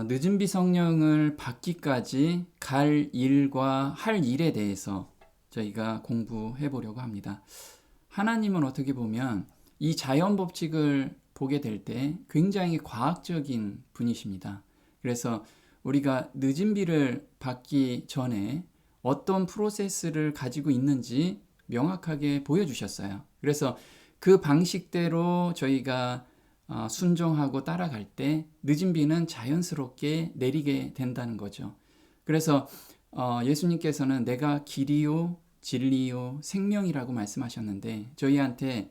늦은 비 성령을 받기까지 갈 일과 할 일에 대해서 저희가 공부해 보려고 합니다. 하나님은 어떻게 보면 이 자연 법칙을 보게 될 때 굉장히 과학적인 분이십니다. 그래서 우리가 늦은 비를 받기 전에 어떤 프로세스를 가지고 있는지 명확하게 보여주셨어요. 그래서 그 방식대로 저희가 순종하고 따라갈 때 늦은 비는 자연스럽게 내리게 된다는 거죠. 그래서 예수님께서는 내가 길이요 진리요 생명이라고 말씀하셨는데 저희한테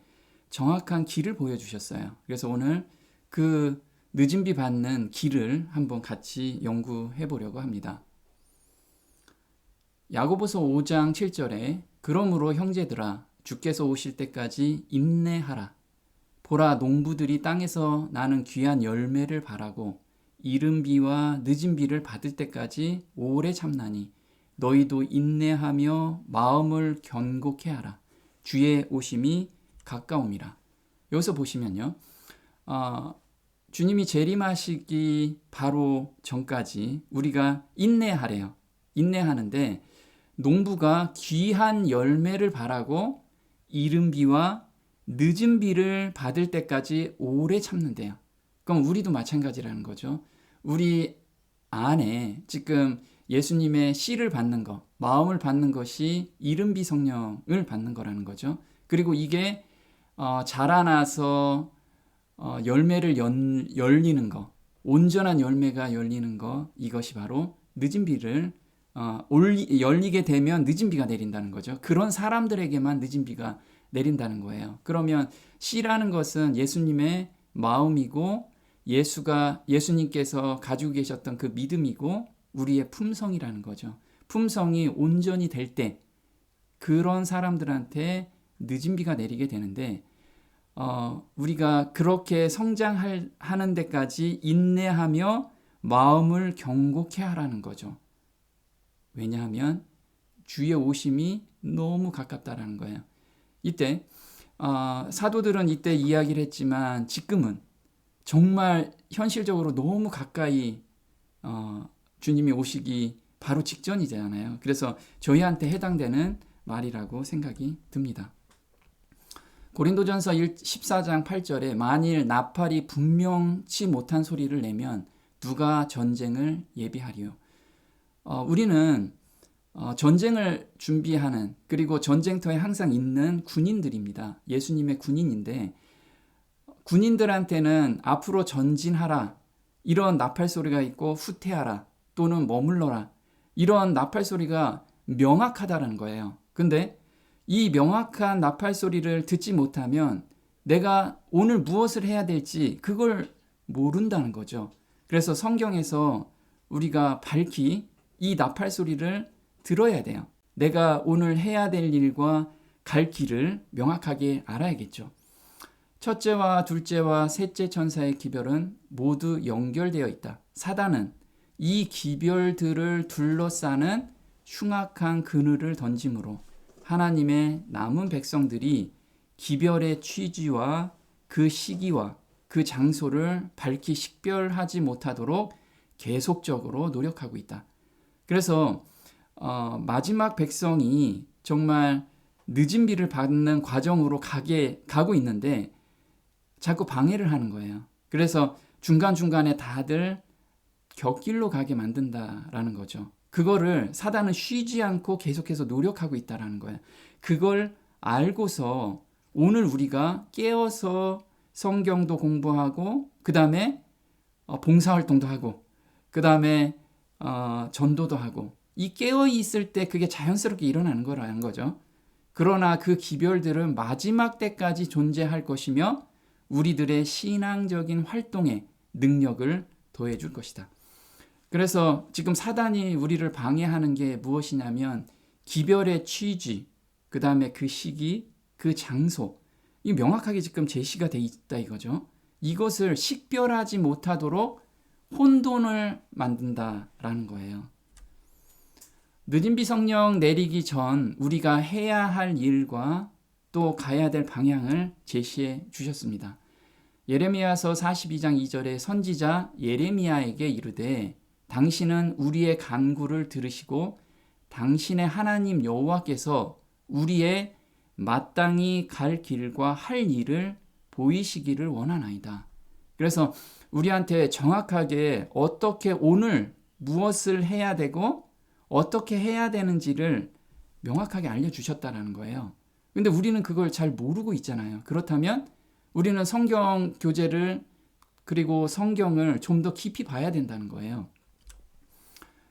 정확한 길을 보여주셨어요. 그래서 오늘 그 늦은 비 받는 길을 한번 같이 연구해 보려고 합니다. 야고보서 5장 7절에 그러므로 형제들아 주께서 오실 때까지 인내하라. 보라 농부들이 땅에서 나는 귀한 열매를 바라고 이른 비와 늦은 비를 받을 때까지 오래 참나니 너희도 인내하며 마음을 견고케 하라. 주의 오심이 가까움이라. 여기서 보시면요. 주님이 재림하시기 바로 전까지 우리가 인내하래요. 인내하는데 농부가 귀한 열매를 바라고 이른 비와 늦은 비를 받을 때까지 오래 참는데요. 그럼 우리도 마찬가지라는 거죠. 우리 안에 지금 예수님의 씨를 받는 것, 마음을 받는 것이 이른 비 성령을 받는 거라는 거죠. 그리고 이게 자라나서 열매를 열리는 것, 온전한 열매가 열리는 것, 이것이 바로 늦은 비를 열리게 되면 늦은 비가 내린다는 거죠. 그런 사람들에게만 늦은 비가 내린다는 거예요. 그러면 씨라는 것은 예수님의 마음이고 예수님께서 가지고 계셨던 그 믿음이고 우리의 품성이라는 거죠. 품성이 온전히 될 때 그런 사람들한테 늦은 비가 내리게 되는데 우리가 그렇게 성장하는 데까지 인내하며 마음을 견고케 하라는 거죠. 왜냐하면 주의 오심이 너무 가깝다라는 거예요. 이때 사도들은 이때 이야기를 했지만 지금은 정말 현실적으로 너무 가까이 주님이 오시기 바로 직전이잖아요. 그래서 저희한테 해당되는 말이라고 생각이 듭니다. 고린도전서 14장 8절에 만일 나팔이 분명치 못한 소리를 내면 누가 전쟁을 예비하리요. 우리는 전쟁을 준비하는 그리고 전쟁터에 항상 있는 군인들입니다. 예수님의 군인인데 군인들한테는 앞으로 전진하라 이런 나팔 소리가 있고 후퇴하라 또는 머물러라 이런 나팔 소리가 명확하다는 거예요. 근데 이 명확한 나팔 소리를 듣지 못하면 내가 오늘 무엇을 해야 될지 그걸 모른다는 거죠. 그래서 성경에서 우리가 밝히 이 나팔 소리를 들어야 돼요. 내가 오늘 해야 될 일과 갈 길을 명확하게 알아야겠죠. 첫째와 둘째와 셋째 천사의 기별은 모두 연결되어 있다. 사단은 이 기별들을 둘러싸는 흉악한 그늘을 던짐으로 하나님의 남은 백성들이 기별의 취지와 그 시기와 그 장소를 밝히 식별하지 못하도록 계속적으로 노력하고 있다. 그래서 마지막 백성이 정말 늦은 비를 받는 과정으로 가고 있는데 자꾸 방해를 하는 거예요. 그래서 중간중간에 다들 곁길로 가게 만든다라는 거죠. 그거를 사단은 쉬지 않고 계속해서 노력하고 있다라는 거예요. 그걸 알고서 오늘 우리가 깨어서 성경도 공부하고 그 다음에 봉사활동도 하고 그 다음에 전도도 하고 이 깨어 있을 때 그게 자연스럽게 일어나는 거라는 거죠. 그러나 그 기별들은 마지막 때까지 존재할 것이며 우리들의 신앙적인 활동에 능력을 더해줄 것이다. 그래서 지금 사단이 우리를 방해하는 게 무엇이냐면 기별의 취지, 그 다음에 그 시기, 그 장소 이 명확하게 지금 제시가 돼 있다 이거죠. 이것을 식별하지 못하도록 혼돈을 만든다라는 거예요. 늦은 비 성령 내리기 전 우리가 해야 할 일과 또 가야 될 방향을 제시해 주셨습니다. 예레미야서 42장 2절에 선지자 예레미야에게 이르되 당신은 우리의 간구를 들으시고 당신의 하나님 여호와께서 우리의 마땅히 갈 길과 할 일을 보이시기를 원하나이다. 그래서 우리한테 정확하게 어떻게 오늘 무엇을 해야 되고 어떻게 해야 되는지를 명확하게 알려주셨다는 거예요. 근데 우리는 그걸 잘 모르고 있잖아요. 그렇다면 우리는 성경 교재를 그리고 성경을 좀 더 깊이 봐야 된다는 거예요.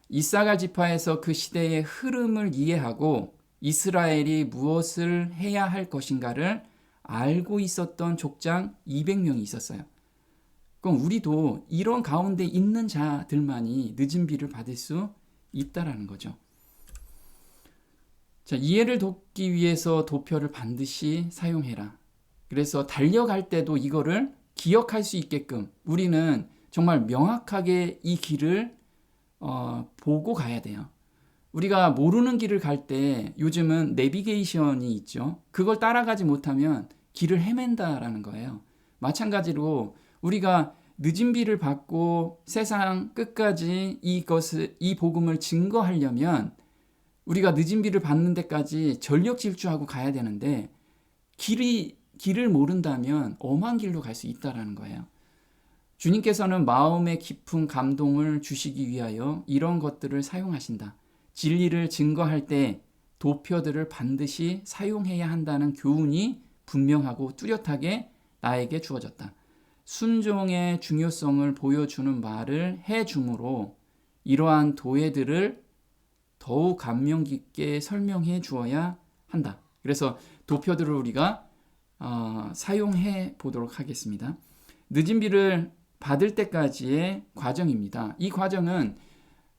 이사갈 지파에서 그 시대의 흐름을 이해하고 이스라엘이 무엇을 해야 할 것인가를 알고 있었던 족장 200명이 있었어요. 그럼 우리도 이런 가운데 있는 자들만이 늦은 비를 받을 수 있다라는 거죠. 자, 이해를 돕기 위해서 도표를 반드시 사용해라. 그래서 달려갈 때도 이거를 기억할 수 있게끔 우리는 정말 명확하게 이 길을 보고 가야 돼요. 우리가 모르는 길을 갈 때 요즘은 내비게이션이 있죠. 그걸 따라가지 못하면 길을 헤맨다라는 거예요. 마찬가지로 우리가 늦은 비를 받고 세상 끝까지 이 복음을 증거하려면 우리가 늦은 비를 받는 데까지 전력 질주하고 가야 되는데 길을 모른다면 엄한 길로 갈 수 있다라는 거예요. 주님께서는 마음의 깊은 감동을 주시기 위하여 이런 것들을 사용하신다. 진리를 증거할 때 도표들을 반드시 사용해야 한다는 교훈이 분명하고 뚜렷하게 나에게 주어졌다. 순종의 중요성을 보여주는 말을 해주므로 이러한 도해들을 더욱 감명 깊게 설명해 주어야 한다. 그래서 도표들을 우리가 사용해 보도록 하겠습니다. 늦은 비를 받을 때까지의 과정입니다. 이 과정은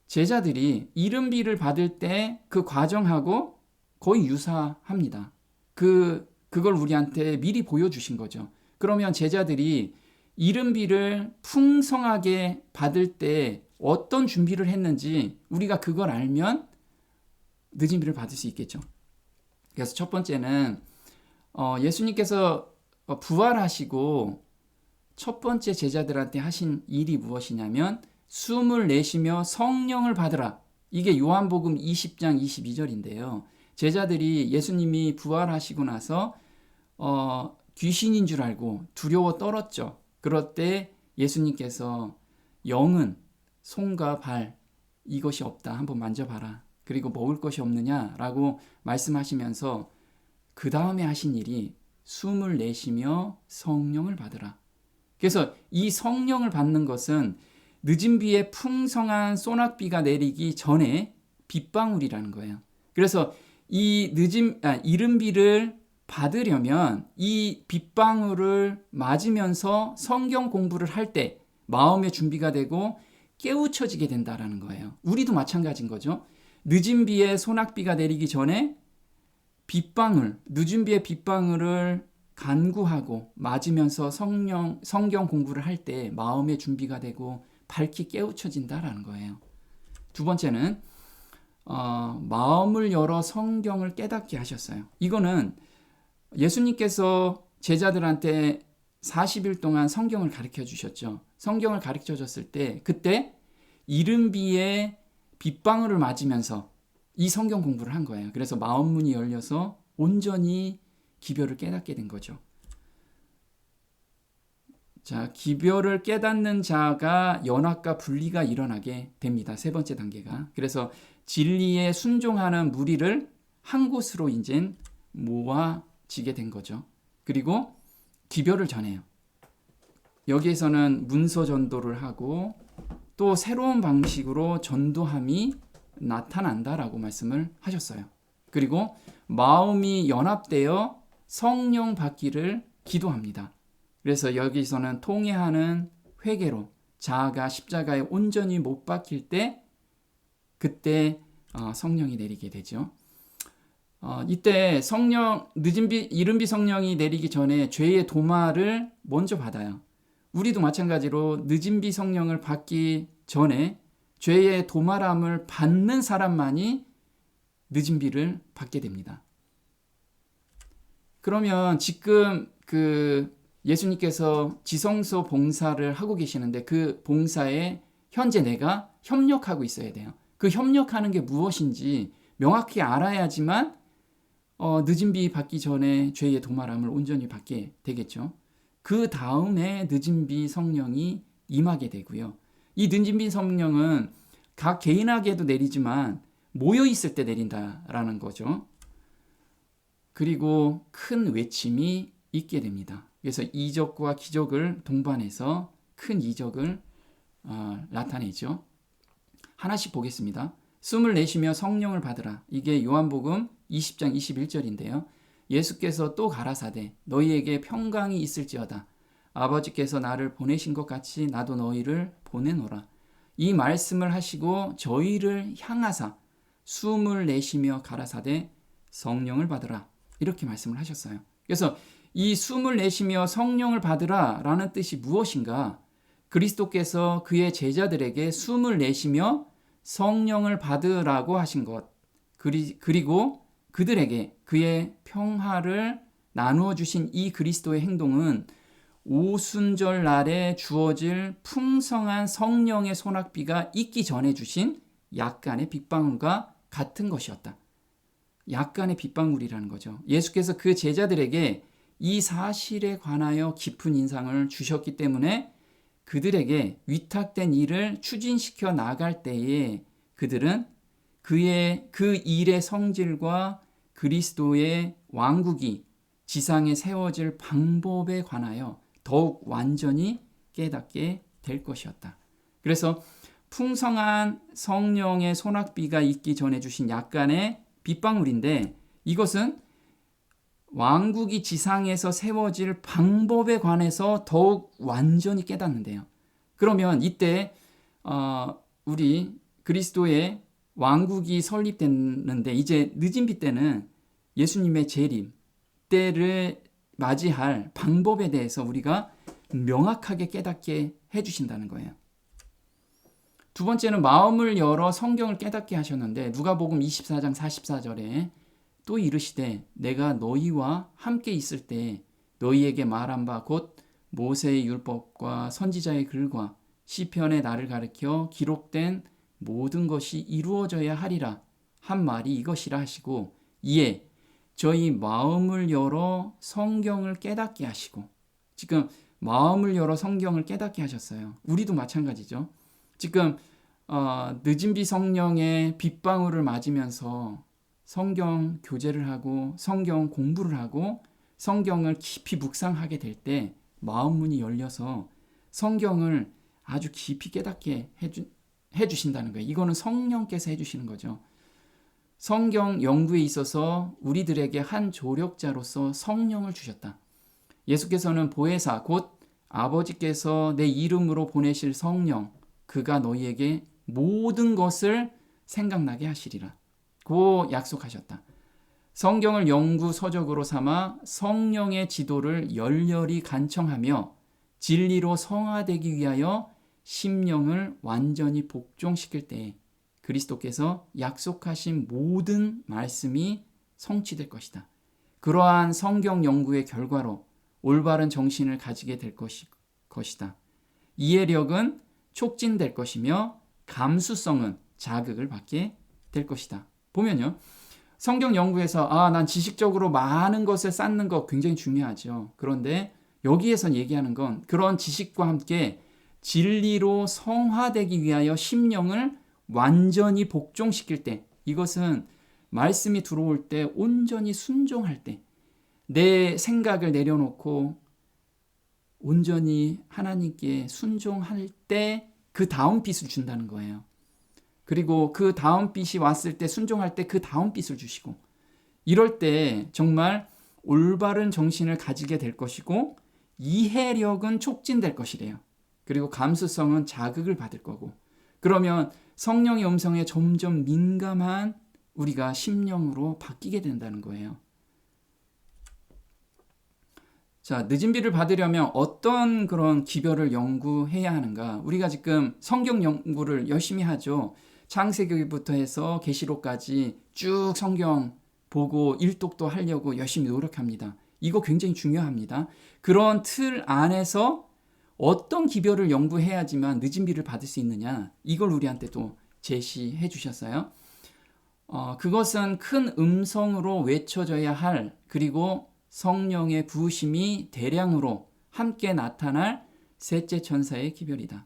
제자들이 이른 비를 받을 때 그 과정하고 거의 유사합니다. 그걸 우리한테 미리 보여주신 거죠. 그러면 제자들이 이른 비를 풍성하게 받을 때 어떤 준비를 했는지 우리가 그걸 알면 늦은 비를 받을 수 있겠죠. 그래서 첫 번째는 예수님께서 부활하시고 첫 번째 제자들한테 하신 일이 무엇이냐면 숨을 내쉬며 성령을 받으라. 이게 요한복음 20장 22절인데요. 제자들이 예수님이 부활하시고 나서 귀신인 줄 알고 두려워 떨었죠. 그럴 때 예수님께서 영은 손과 발 이것이 없다. 한번 만져봐라. 그리고 먹을 것이 없느냐라고 말씀하시면서 그 다음에 하신 일이 숨을 내쉬며 성령을 받으라. 그래서 이 성령을 받는 것은 늦은 비에 풍성한 소낙비가 내리기 전에 빗방울이라는 거예요. 그래서 이 이른 비를 받으려면 이 빗방울을 맞으면서 성경 공부를 할 때 마음의 준비가 되고 깨우쳐지게 된다라는 거예요. 우리도 마찬가지인 거죠. 늦은 비에 소낙비가 내리기 전에 늦은 비의 빗방울을 간구하고 맞으면서 성경 공부를 할 때 마음의 준비가 되고 밝히 깨우쳐진다라는 거예요. 두 번째는 마음을 열어 성경을 깨닫게 하셨어요. 이거는 예수님께서 제자들한테 40일 동안 성경을 가르쳐 주셨죠. 성경을 가르쳐 줬을 때 그때 이른 비에 빗방울을 맞으면서 이 성경 공부를 한 거예요. 그래서 마음문이 열려서 온전히 기별을 깨닫게 된 거죠. 자, 기별을 깨닫는 자가 연합과 분리가 일어나게 됩니다. 세 번째 단계가. 그래서 진리에 순종하는 무리를 한 곳으로 이제 모아지게 된 거죠. 그리고 기별을 전해요. 여기에서는 문서 전도를 하고 또 새로운 방식으로 전도함이 나타난다라고 말씀을 하셨어요. 그리고 마음이 연합되어 성령 받기를 기도합니다. 그래서 여기서는 통회하는 회개로 자아가 십자가에 온전히 못 박힐 때 그때 성령이 내리게 되죠. 이때 이른 비 성령이 내리기 전에 죄의 도마를 먼저 받아요. 우리도 마찬가지로 늦은 비 성령을 받기 전에 죄의 도마람을 받는 사람만이 늦은 비를 받게 됩니다. 그러면 지금 예수님께서 지성소 봉사를 하고 계시는데 그 봉사에 현재 내가 협력하고 있어야 돼요. 그 협력하는 게 무엇인지 명확히 알아야지만 늦은 비 받기 전에 죄의 도말함을 온전히 받게 되겠죠. 그 다음에 늦은 비 성령이 임하게 되고요. 이 늦은 비 성령은 각 개인에게도 내리지만 모여 있을 때 내린다라는 거죠. 그리고 큰 외침이 있게 됩니다. 그래서 이적과 기적을 동반해서 큰 이적을 나타내죠. 하나씩 보겠습니다. 숨을 내쉬며 성령을 받으라. 이게 요한복음 20장 21절인데요. 예수께서 또 가라사대 너희에게 평강이 있을지어다. 아버지께서 나를 보내신 것 같이 나도 너희를 보내노라. 이 말씀을 하시고 저희를 향하사 숨을 내쉬며 가라사대 성령을 받으라. 이렇게 말씀을 하셨어요. 그래서 이 숨을 내쉬며 성령을 받으라 라는 뜻이 무엇인가? 그리스도께서 그의 제자들에게 숨을 내쉬며 성령을 받으라고 하신 것, 그리고 그들에게 그의 평화를 나누어 주신 이 그리스도의 행동은 오순절 날에 주어질 풍성한 성령의 소낙비가 있기 전에 주신 약간의 빗방울과 같은 것이었다. 약간의 빗방울이라는 거죠. 예수께서 그 제자들에게 이 사실에 관하여 깊은 인상을 주셨기 때문에 그들에게 위탁된 일을 추진시켜 나갈 때에 그들은 그 일의 성질과 그리스도의 왕국이 지상에 세워질 방법에 관하여 더욱 완전히 깨닫게 될 것이었다. 그래서 풍성한 성령의 소낙비가 있기 전에 주신 약간의 빗방울인데 이것은 왕국이 지상에서 세워질 방법에 관해서 더욱 완전히 깨닫는데요. 그러면 이때 우리 그리스도의 왕국이 설립됐는데 이제 늦은 비 때는 예수님의 재림 때를 맞이할 방법에 대해서 우리가 명확하게 깨닫게 해주신다는 거예요. 두 번째는 마음을 열어 성경을 깨닫게 하셨는데 누가복음 24장 44절에 또 이르시되 내가 너희와 함께 있을 때 너희에게 말한 바 곧 모세의 율법과 선지자의 글과 시편의 나를 가리켜 기록된 모든 것이 이루어져야 하리라 한 말이 이것이라 하시고 이에 저희 마음을 열어 성경을 깨닫게 하시고 지금 마음을 열어 성경을 깨닫게 하셨어요. 우리도 마찬가지죠. 지금 늦은 비 성령의 빗방울을 맞으면서 성경 교제를 하고 성경 공부를 하고 성경을 깊이 묵상하게 될 때 마음 문이 열려서 성경을 아주 깊이 깨닫게 해주신다는 거예요. 이거는 성령께서 해주시는 거죠. 성경 연구에 있어서 우리들에게 한 조력자로서 성령을 주셨다. 예수께서는 보혜사 곧 아버지께서 내 이름으로 보내실 성령 그가 너희에게 모든 것을 생각나게 하시리라. 고 약속하셨다. 성경을 연구 서적으로 삼아 성령의 지도를 열렬히 간청하며 진리로 성화되기 위하여 심령을 완전히 복종시킬 때에 그리스도께서 약속하신 모든 말씀이 성취될 것이다. 그러한 성경 연구의 결과로 올바른 정신을 가지게 될 것이다. 이해력은 촉진될 것이며 감수성은 자극을 받게 될 것이다. 보면요. 성경 연구에서 난 지식적으로 많은 것을 쌓는 것 굉장히 중요하죠. 그런데 여기에서 얘기하는 건 그런 지식과 함께 진리로 성화되기 위하여 심령을 완전히 복종시킬 때 이것은 말씀이 들어올 때 온전히 순종할 때 내 생각을 내려놓고 온전히 하나님께 순종할 때 그 다음 빛을 준다는 거예요. 그리고 그 다음 빛이 왔을 때 순종할 때 그 다음 빛을 주시고 이럴 때 정말 올바른 정신을 가지게 될 것이고 이해력은 촉진될 것이래요. 그리고 감수성은 자극을 받을 거고 그러면 성령의 음성에 점점 민감한 우리가 심령으로 바뀌게 된다는 거예요. 자, 늦은 비를 받으려면 어떤 그런 기별을 연구해야 하는가? 우리가 지금 성경 연구를 열심히 하죠. 창세기부터 해서 계시록까지 쭉 성경 보고 일독도 하려고 열심히 노력합니다. 이거 굉장히 중요합니다. 그런 틀 안에서 어떤 기별을 연구해야지만 늦은 비를 받을 수 있느냐, 이걸 우리한테 또 제시해 주셨어요. 그것은 큰 음성으로 외쳐져야 할, 그리고 성령의 부으심이 대량으로 함께 나타날 셋째 천사의 기별이다.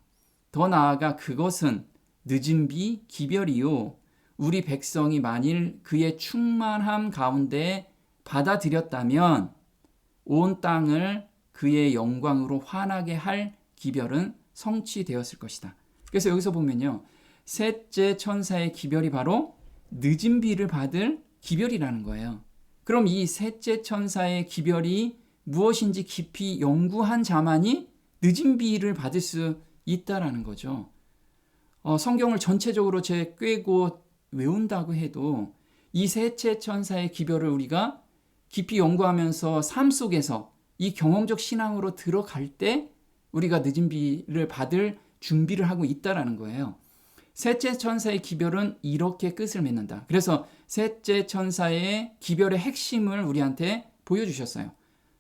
더 나아가 그것은 늦은 비 기별이요, 우리 백성이 만일 그의 충만함 가운데 받아들였다면 온 땅을 그의 영광으로 환하게 할 기별은 성취되었을 것이다. 그래서 여기서 보면요, 셋째 천사의 기별이 바로 늦은 비를 받을 기별이라는 거예요. 그럼 이 셋째 천사의 기별이 무엇인지 깊이 연구한 자만이 늦은 비를 받을 수 있다라는 거죠. 성경을 전체적으로 꿰고 외운다고 해도 이 셋째 천사의 기별을 우리가 깊이 연구하면서 삶 속에서 이 경험적 신앙으로 들어갈 때 우리가 늦은 비를 받을 준비를 하고 있다라는 거예요. 셋째 천사의 기별은 이렇게 끝을 맺는다. 그래서 셋째 천사의 기별의 핵심을 우리한테 보여주셨어요.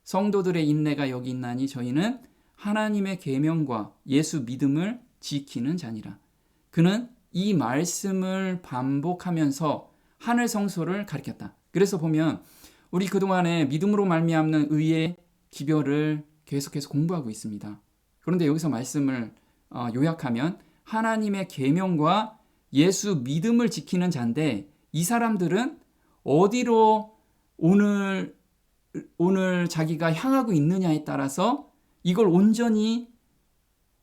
성도들의 인내가 여기 있나니 저희는 하나님의 계명과 예수 믿음을 지키는 자니라. 그는 이 말씀을 반복하면서 하늘 성소를 가리켰다. 그래서 보면 우리 그동안에 믿음으로 말미암는 의의 기별을 계속해서 공부하고 있습니다. 그런데 여기서 말씀을 요약하면 하나님의 계명과 예수 믿음을 지키는 자인데, 이 사람들은 어디로 오늘 자기가 향하고 있느냐에 따라서 이걸 온전히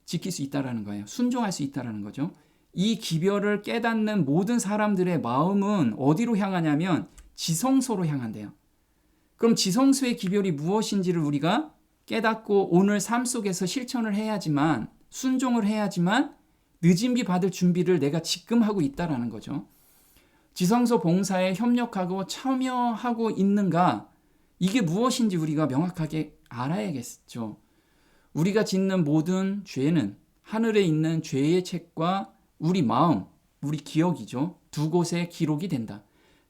지킬 수 있다라는 거예요. 순종할 수 있다라는 거죠. 이 기별을 깨닫는 모든 사람들의 마음은 어디로 향하냐면 지성소로 향한대요. 그럼 지성소의 기별이 무엇인지를 우리가 깨닫고 오늘 삶 속에서 실천을 해야지만, 순종을 해야지만 늦은 비 받을 준비를 내가 지금 하고 있다라는 거죠. 지성소 봉사에 협력하고 참여하고 있는가, 이게 무엇인지 우리가 명확하게 알아야겠죠. 우리가 짓는 모든 죄는 하늘에 있는 죄의 책과 우리 마음, 우리 기억이죠. 두 곳에 기록이 된다.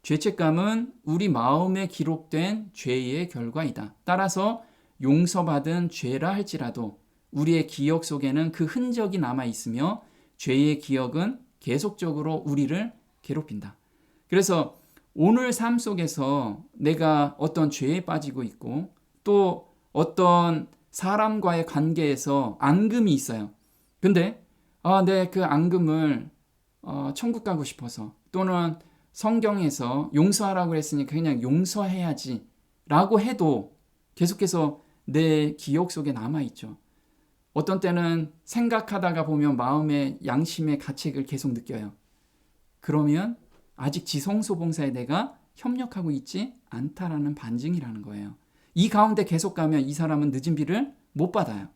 죄책감은 우리 마음에 기록된 죄의 결과이다. 따라서 용서받은 죄라 할지라도 우리의 기억 속에는 그 흔적이 남아 있으며 죄의 기억은 계속적으로 우리를 괴롭힌다. 그래서 오늘 삶 속에서 내가 어떤 죄에 빠지고 있고 또 어떤 사람과의 관계에서 앙금이 있어요. 근데 내 그 앙금을 천국 가고 싶어서, 또는 성경에서 용서하라고 했으니까 그냥 용서해야지 라고 해도 계속해서 내 기억 속에 남아있죠. 어떤 때는 생각하다가 보면 마음의 양심의 가책을 계속 느껴요. 그러면 아직 지성소 봉사에 내가 협력하고 있지 않다라는 반증이라는 거예요. 이 가운데 계속 가면 이 사람은 늦은 비를 못 받아요.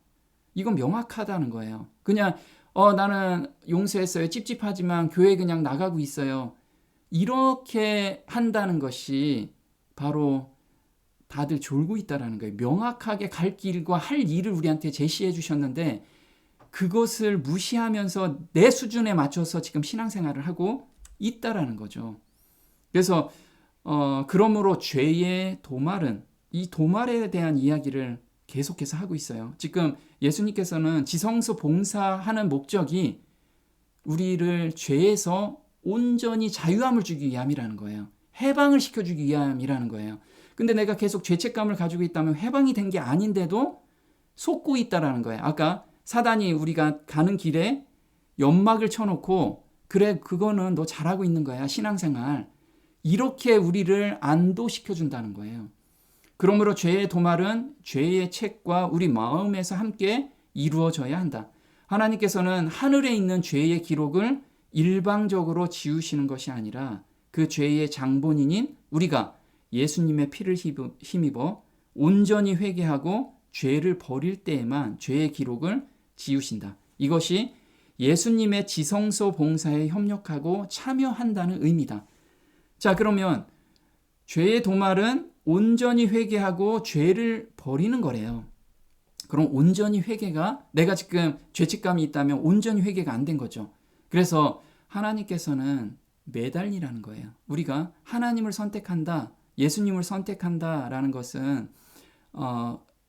이건 명확하다는 거예요. 그냥 나는 용서했어요. 찝찝하지만 교회 그냥 나가고 있어요. 이렇게 한다는 것이 바로 다들 졸고 있다라는 거예요. 명확하게 갈 길과 할 일을 우리한테 제시해 주셨는데 그것을 무시하면서 내 수준에 맞춰서 지금 신앙생활을 하고 있다라는 거죠. 그래서 그러므로 죄의 도말은, 이 도말에 대한 이야기를 계속해서 하고 있어요. 지금 예수님께서는 지성소 봉사하는 목적이 우리를 죄에서 온전히 자유함을 주기 위함이라는 거예요. 해방을 시켜주기 위함이라는 거예요. 근데 내가 계속 죄책감을 가지고 있다면 해방이 된 게 아닌데도 속고 있다라는 거예요. 아까 사단이 우리가 가는 길에 연막을 쳐놓고, 그래 그거는 너 잘하고 있는 거야 신앙생활, 이렇게 우리를 안도시켜준다는 거예요. 그러므로 죄의 도말은 죄의 책과 우리 마음에서 함께 이루어져야 한다. 하나님께서는 하늘에 있는 죄의 기록을 일방적으로 지우시는 것이 아니라 그 죄의 장본인인 우리가 예수님의 피를 힘입어 온전히 회개하고 죄를 버릴 때에만 죄의 기록을 지우신다. 이것이 예수님의 지성소 봉사에 협력하고 참여한다는 의미다. 자, 그러면 죄의 도말은 온전히 회개하고 죄를 버리는 거래요. 그럼 온전히 회개가, 내가 지금 죄책감이 있다면 온전히 회개가 안 된 거죠. 그래서 하나님께서는 매달리라는 거예요. 우리가 하나님을 선택한다, 예수님을 선택한다라는 것은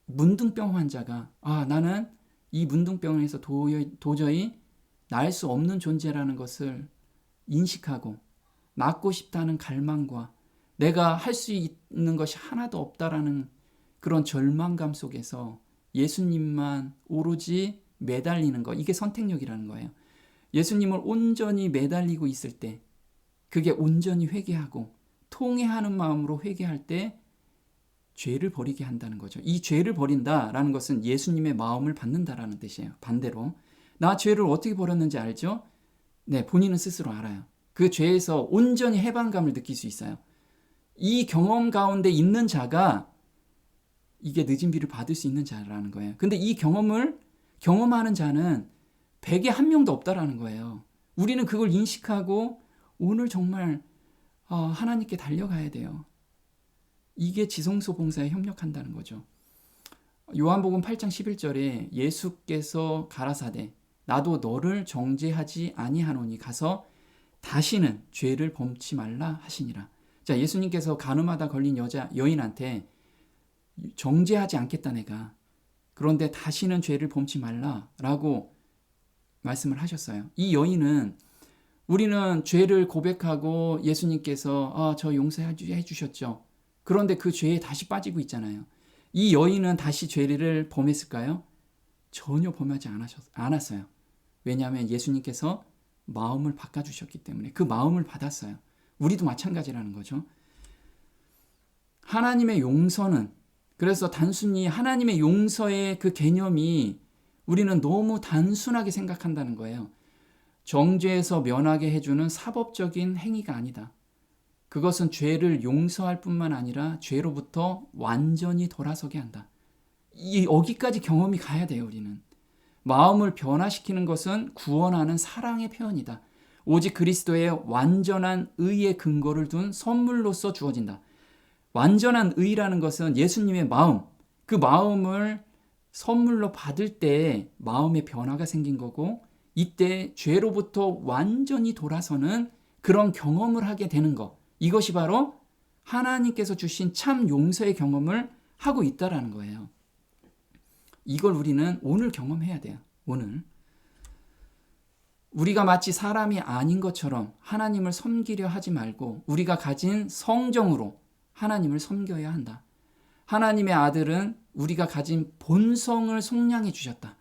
문둥병 환자가 나는 이 문둥병에서 도저히 나을 수 없는 존재라는 것을 인식하고 낫고 싶다는 갈망과 내가 할 수 있는 것이 하나도 없다라는 그런 절망감 속에서 예수님만 오로지 매달리는 것, 이게 선택력이라는 거예요. 예수님을 온전히 매달리고 있을 때, 그게 온전히 회개하고 통회하는 마음으로 회개할 때 죄를 버리게 한다는 거죠. 이 죄를 버린다라는 것은 예수님의 마음을 받는다라는 뜻이에요. 반대로 나 죄를 어떻게 버렸는지 알죠? 네, 본인은 스스로 알아요. 그 죄에서 온전히 해방감을 느낄 수 있어요. 이 경험 가운데 있는 자가 이게 늦은 비를 받을 수 있는 자라는 거예요. 근데 이 경험을 경험하는 자는 100에 한 명도 없다라는 거예요. 우리는 그걸 인식하고 오늘 정말 하나님께 달려가야 돼요. 이게 지성소 봉사에 협력한다는 거죠. 요한복음 8장 11절에 예수께서 가라사대 나도 너를 정죄하지 아니하노니 가서 다시는 죄를 범치 말라 하시니라. 자, 예수님께서 간음하다 걸린 여인한테 정죄하지 않겠다 내가. 그런데 다시는 죄를 범치 말라라고 말씀을 하셨어요. 이 여인은 우리는 죄를 고백하고 예수님께서 저 용서해 주셨죠. 그런데 그 죄에 다시 빠지고 있잖아요. 이 여인은 다시 죄를 범했을까요? 전혀 범하지 않았어요. 왜냐하면 예수님께서 마음을 바꿔주셨기 때문에 그 마음을 받았어요. 우리도 마찬가지라는 거죠. 하나님의 용서는, 그래서 단순히 하나님의 용서의 그 개념이 우리는 너무 단순하게 생각한다는 거예요. 정죄에서 면하게 해주는 사법적인 행위가 아니다. 그것은 죄를 용서할 뿐만 아니라 죄로부터 완전히 돌아서게 한다. 여기까지 경험이 가야 돼요, 우리는. 마음을 변화시키는 것은 구원하는 사랑의 표현이다. 오직 그리스도의 완전한 의의 근거를 둔 선물로서 주어진다. 완전한 의라는 것은 예수님의 마음, 그 마음을 선물로 받을 때 마음의 변화가 생긴 거고, 이때 죄로부터 완전히 돌아서는 그런 경험을 하게 되는 것, 이것이 바로 하나님께서 주신 참 용서의 경험을 하고 있다라는 거예요. 이걸 우리는 오늘 경험해야 돼요. 오늘 우리가 마치 사람이 아닌 것처럼 하나님을 섬기려 하지 말고 우리가 가진 성정으로 하나님을 섬겨야 한다. 하나님의 아들은 우리가 가진 본성을 속량해 주셨다.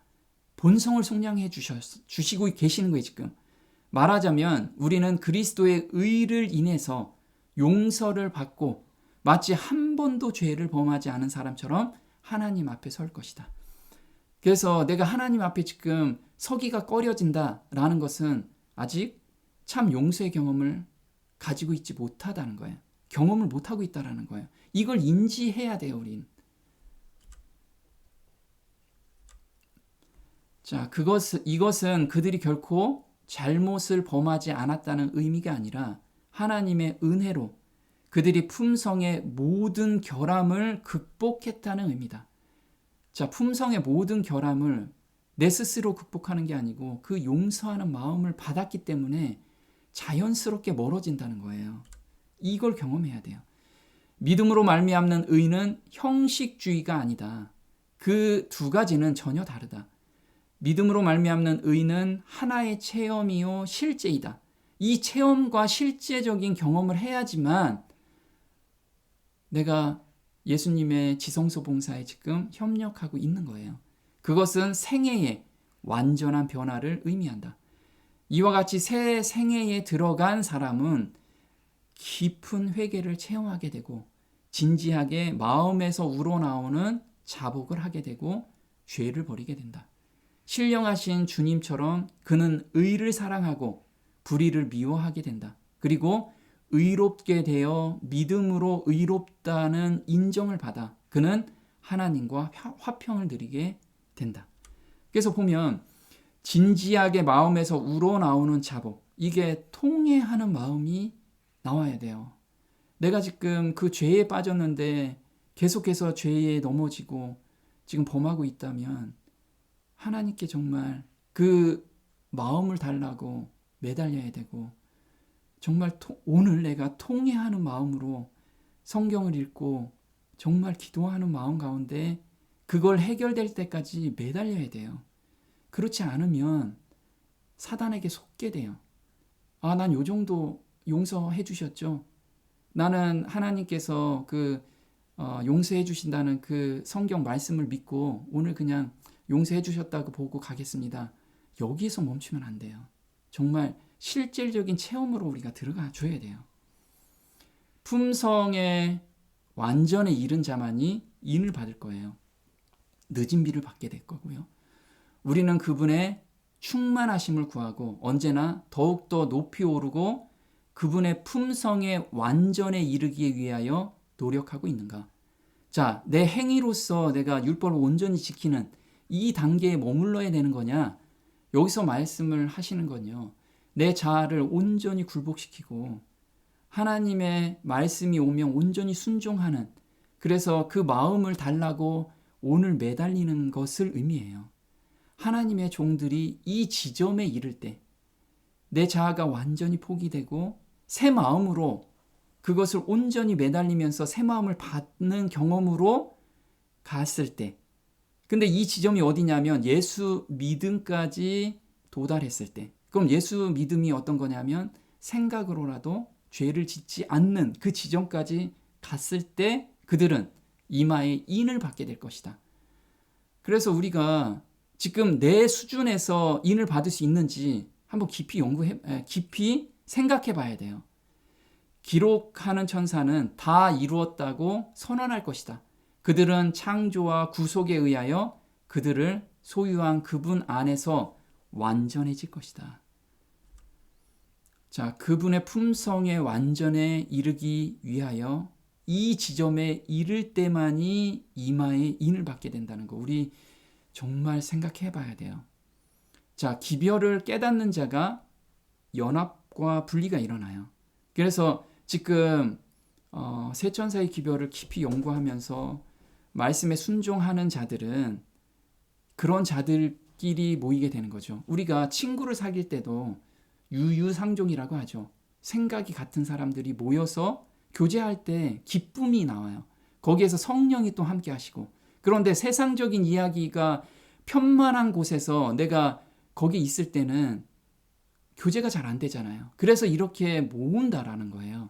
본성을 속량해 주시고 계시는 거예요, 지금. 말하자면 우리는 그리스도의 의를 인해서 용서를 받고 마치 한 번도 죄를 범하지 않은 사람처럼 하나님 앞에 설 것이다. 그래서 내가 하나님 앞에 지금 서기가 꺼려진다라는 것은 아직 참 용서의 경험을 가지고 있지 못하다는 거예요. 경험을 못하고 있다는 거예요. 이걸 인지해야 돼요, 우린. 자, 이것은 그들이 결코 잘못을 범하지 않았다는 의미가 아니라 하나님의 은혜로 그들이 품성의 모든 결함을 극복했다는 의미다. 자, 품성의 모든 결함을 내 스스로 극복하는 게 아니고 그 용서하는 마음을 받았기 때문에 자연스럽게 멀어진다는 거예요. 이걸 경험해야 돼요. 믿음으로 말미암는 의는 형식주의가 아니다. 그 두 가지는 전혀 다르다. 믿음으로 말미암는 의는 하나의 체험이요 실제이다. 이 체험과 실제적인 경험을 해야지만 내가 예수님의 지성소 봉사에 지금 협력하고 있는 거예요. 그것은 생애의 완전한 변화를 의미한다. 이와 같이 새 생애에 들어간 사람은 깊은 회개를 체험하게 되고 진지하게 마음에서 우러나오는 자복을 하게 되고 죄를 버리게 된다. 신령하신 주님처럼 그는 의를 사랑하고 불의를 미워하게 된다. 그리고 의롭게 되어 믿음으로 의롭다는 인정을 받아 그는 하나님과 화평을 누리게 된다. 그래서 보면 진지하게 마음에서 우러나오는 자복, 이게 통회하는 마음이 나와야 돼요. 내가 지금 그 죄에 빠졌는데 계속해서 죄에 넘어지고 지금 범하고 있다면 하나님께 정말 그 마음을 달라고 매달려야 되고 정말 오늘 내가 통회하는 마음으로 성경을 읽고 정말 기도하는 마음 가운데 그걸 해결될 때까지 매달려야 돼요. 그렇지 않으면 사단에게 속게 돼요. 아, 난 요 정도 용서해 주셨죠. 나는 하나님께서 용서해 주신다는 그 성경 말씀을 믿고 오늘 그냥 용서해 주셨다고 보고 가겠습니다. 여기서 멈추면 안 돼요. 정말 실질적인 체험으로 우리가 들어가 줘야 돼요. 품성에 완전에 이른 자만이 인을 받을 거예요. 늦은 비를 받게 될 거고요. 우리는 그분의 충만하심을 구하고 언제나 더욱더 높이 오르고 그분의 품성의 완전에 이르기 위하여 노력하고 있는가? 자, 내 행위로서 내가 율법을 온전히 지키는 이 단계에 머물러야 되는 거냐? 여기서 말씀을 하시는 건요. 내 자아를 온전히 굴복시키고 하나님의 말씀이 오면 온전히 순종하는, 그래서 그 마음을 달라고 오늘 매달리는 것을 의미해요. 하나님의 종들이 이 지점에 이를 때 내 자아가 완전히 포기되고 새 마음으로 그것을 온전히 매달리면서 새 마음을 받는 경험으로 갔을 때, 근데 이 지점이 어디냐면 예수 믿음까지 도달했을 때, 그럼 예수 믿음이 어떤 거냐면 생각으로라도 죄를 짓지 않는 그 지점까지 갔을 때 그들은 이마에 인을 받게 될 것이다. 그래서 우리가 지금 내 수준에서 인을 받을 수 있는지 한번 깊이 생각해 봐야 돼요. 기록하는 천사는 다 이루었다고 선언할 것이다. 그들은 창조와 구속에 의하여 그들을 소유한 그분 안에서 완전해질 것이다. 자, 그분의 품성의 완전에 이르기 위하여 이 지점에 이를 때만이 이마에 인을 받게 된다는 거, 우리 정말 생각해 봐야 돼요. 자, 기별을 깨닫는 자가 연합과 분리가 일어나요. 그래서 지금 세 천사의 기별을 깊이 연구하면서 말씀에 순종하는 자들은 그런 자들끼리 모이게 되는 거죠. 우리가 친구를 사귈 때도 유유상종이라고 하죠. 생각이 같은 사람들이 모여서 교제할 때 기쁨이 나와요. 거기에서 성령이 또 함께 하시고. 그런데 세상적인 이야기가 편만한 곳에서 내가 거기 있을 때는 교제가 잘 안 되잖아요. 그래서 이렇게 모은다라는 거예요.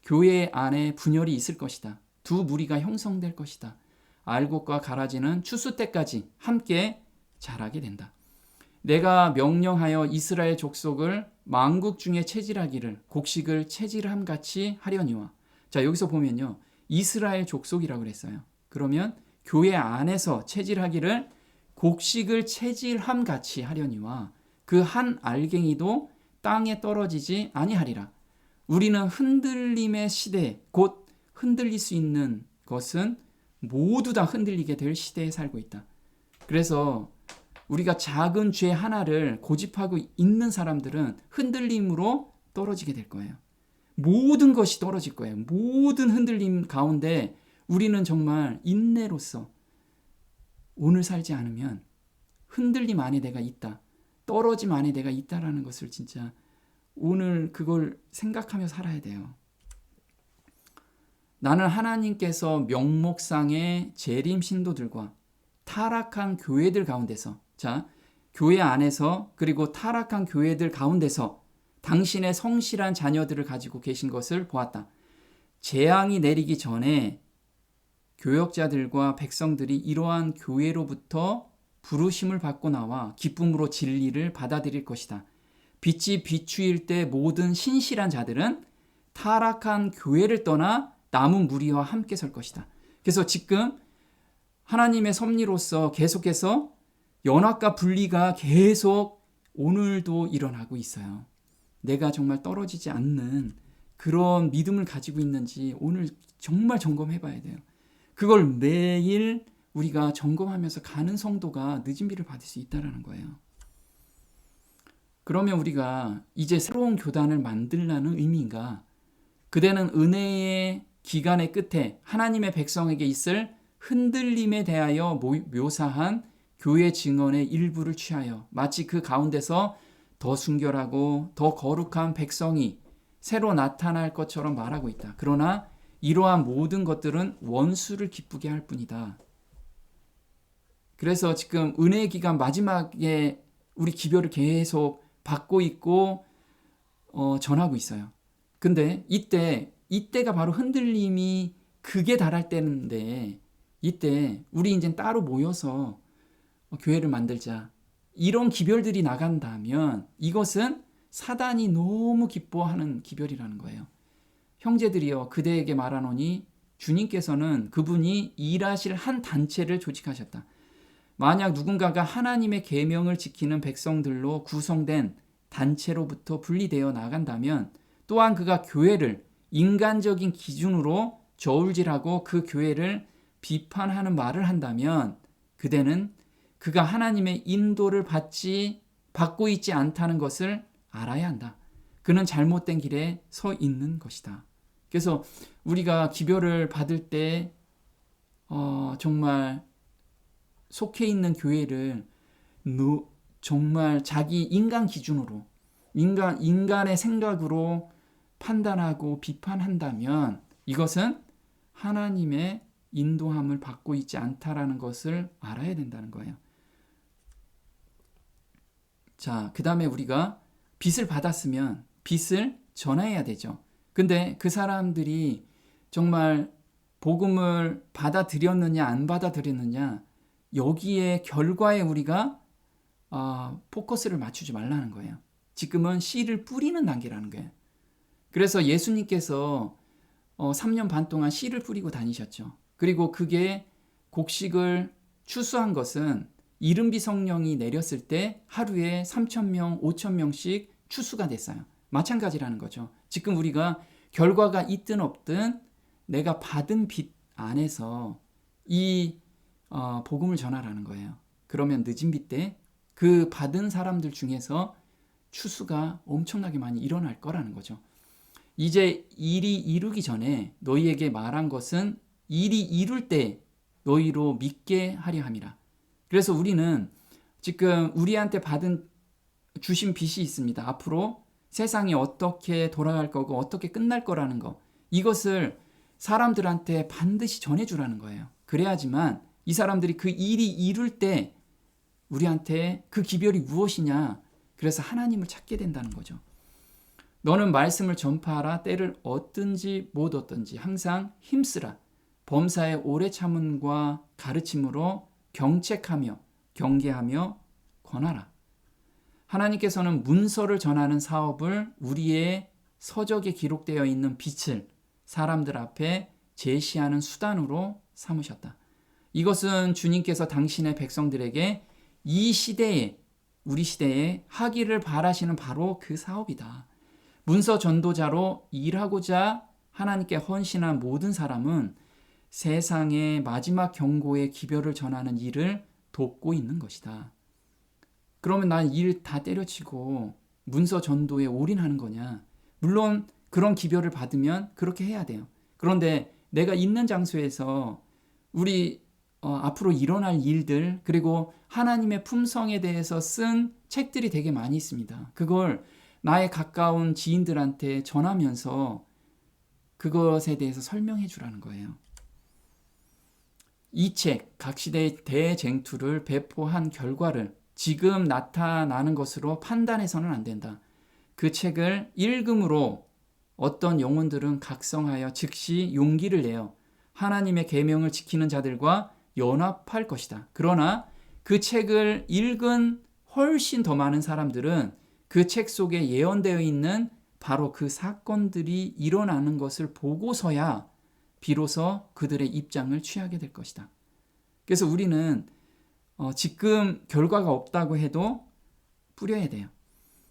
교회 안에 분열이 있을 것이다. 두 무리가 형성될 것이다. 알곡과 가라지는 추수 때까지 함께 자라게 된다. 내가 명령하여 이스라엘 족속을 만국 중에 체질하기를 곡식을 체질함 같이 하려니와. 자, 여기서 보면요, 이스라엘 족속이라고 그랬어요. 그러면 교회 안에서 체질하기를 곡식을 체질함 같이 하려니와 그 한 알갱이도 땅에 떨어지지 아니하리라. 우리는 흔들림의 시대, 곧 흔들릴 수 있는 것은 모두 다 흔들리게 될 시대에 살고 있다. 그래서 우리가 작은 죄 하나를 고집하고 있는 사람들은 흔들림으로 떨어지게 될 거예요. 모든 것이 떨어질 거예요. 모든 흔들림 가운데 우리는 정말 인내로서 오늘 살지 않으면 흔들림 안에 내가 있다, 떨어짐 안에 내가 있다라는 것을 진짜 오늘 그걸 생각하며 살아야 돼요. 나는 하나님께서 명목상의 재림 신도들과 타락한 교회들 가운데서, 자, 교회 안에서 그리고 타락한 교회들 가운데서 당신의 성실한 자녀들을 가지고 계신 것을 보았다. 재앙이 내리기 전에 교역자들과 백성들이 이러한 교회로부터 부르심을 받고 나와 기쁨으로 진리를 받아들일 것이다. 빛이 비추일 때 모든 신실한 자들은 타락한 교회를 떠나 남은 무리와 함께 설 것이다. 그래서 지금 하나님의 섭리로서 계속해서 연합과 분리가 계속 오늘도 일어나고 있어요. 내가 정말 떨어지지 않는 그런 믿음을 가지고 있는지 오늘 정말 점검해 봐야 돼요. 그걸 매일 우리가 점검하면서 가는 성도가 늦은 비를 받을 수 있다는 거예요. 그러면 우리가 이제 새로운 교단을 만들라는 의미인가? 그대는 은혜의 기간의 끝에 하나님의 백성에게 있을 흔들림에 대하여 묘사한 교회 증언의 일부를 취하여 마치 그 가운데서 더 순결하고 더 거룩한 백성이 새로 나타날 것처럼 말하고 있다. 그러나 이러한 모든 것들은 원수를 기쁘게 할 뿐이다. 그래서 지금 은혜의 기간 마지막에 우리 기별을 계속 받고 있고 전하고 있어요. 근데 이때가 바로 흔들림이 극에 달할 때인데, 이때 우리 이제 따로 모여서 교회를 만들자, 이런 기별들이 나간다면 이것은 사단이 너무 기뻐하는 기별이라는 거예요. 형제들이여, 그대에게 말하노니 주님께서는 그분이 일하실 한 단체를 조직하셨다. 만약 누군가가 하나님의 계명을 지키는 백성들로 구성된 단체로부터 분리되어 나간다면, 또한 그가 교회를 인간적인 기준으로 저울질하고 그 교회를 비판하는 말을 한다면, 그대는 그가 하나님의 인도를 받고 있지 않다는 것을 알아야 한다. 그는 잘못된 길에 서 있는 것이다. 그래서 우리가 기별을 받을 때 정말 속해 있는 교회를 정말 자기 인간 기준으로, 인간의 생각으로 판단하고 비판한다면 이것은 하나님의 인도함을 받고 있지 않다라는 것을 알아야 된다는 거예요. 자, 그 다음에 우리가 빚을 받았으면 빚을 전해야 되죠. 근데 그 사람들이 정말 복음을 받아들였느냐 안 받아들였느냐, 여기에 결과에 우리가 포커스를 맞추지 말라는 거예요. 지금은 씨를 뿌리는 단계라는 거예요. 그래서 예수님께서 3년 반 동안 씨를 뿌리고 다니셨죠. 그리고 그게 곡식을 추수한 것은 이른비 성령이 내렸을 때 하루에 3,000명, 5,000명씩 추수가 됐어요. 마찬가지라는 거죠. 지금 우리가 결과가 있든 없든 내가 받은 빚 안에서 이 복음을 전하라는 거예요. 그러면 늦은 빚 때 그 받은 사람들 중에서 추수가 엄청나게 많이 일어날 거라는 거죠. 이제 일이 이루기 전에 너희에게 말한 것은 일이 이룰 때 너희로 믿게 하려 함이라. 그래서 우리는 지금 우리한테 주신 빚이 있습니다. 앞으로 세상이 어떻게 돌아갈 거고 어떻게 끝날 거라는 거, 이것을 사람들한테 반드시 전해주라는 거예요. 그래야지만 이 사람들이 그 일이 이룰 때 우리한테 그 기별이 무엇이냐, 그래서 하나님을 찾게 된다는 거죠. 너는 말씀을 전파하라. 때를 얻든지 못 얻든지 항상 힘쓰라. 범사의 오래 참음과 가르침으로 경책하며 경계하며 권하라. 하나님께서는 문서를 전하는 사업을 우리의 서적에 기록되어 있는 빛을 사람들 앞에 제시하는 수단으로 삼으셨다. 이것은 주님께서 당신의 백성들에게 이 시대에, 우리 시대에 하기를 바라시는 바로 그 사업이다. 문서 전도자로 일하고자 하나님께 헌신한 모든 사람은 세상의 마지막 경고의 기별을 전하는 일을 돕고 있는 것이다. 그러면 난 일 다 때려치고 문서 전도에 올인하는 거냐? 물론 그런 기별을 받으면 그렇게 해야 돼요. 그런데 내가 있는 장소에서 우리 앞으로 일어날 일들, 그리고 하나님의 품성에 대해서 쓴 책들이 되게 많이 있습니다. 그걸 나의 가까운 지인들한테 전하면서 그것에 대해서 설명해 주라는 거예요. 이 책, 각 시대의 대쟁투를 배포한 결과를 지금 나타나는 것으로 판단해서는 안 된다. 그 책을 읽음으로 어떤 영혼들은 각성하여 즉시 용기를 내어 하나님의 계명을 지키는 자들과 연합할 것이다. 그러나 그 책을 읽은 훨씬 더 많은 사람들은 그 책 속에 예언되어 있는 바로 그 사건들이 일어나는 것을 보고서야 비로소 그들의 입장을 취하게 될 것이다. 그래서 우리는 지금 결과가 없다고 해도 뿌려야 돼요.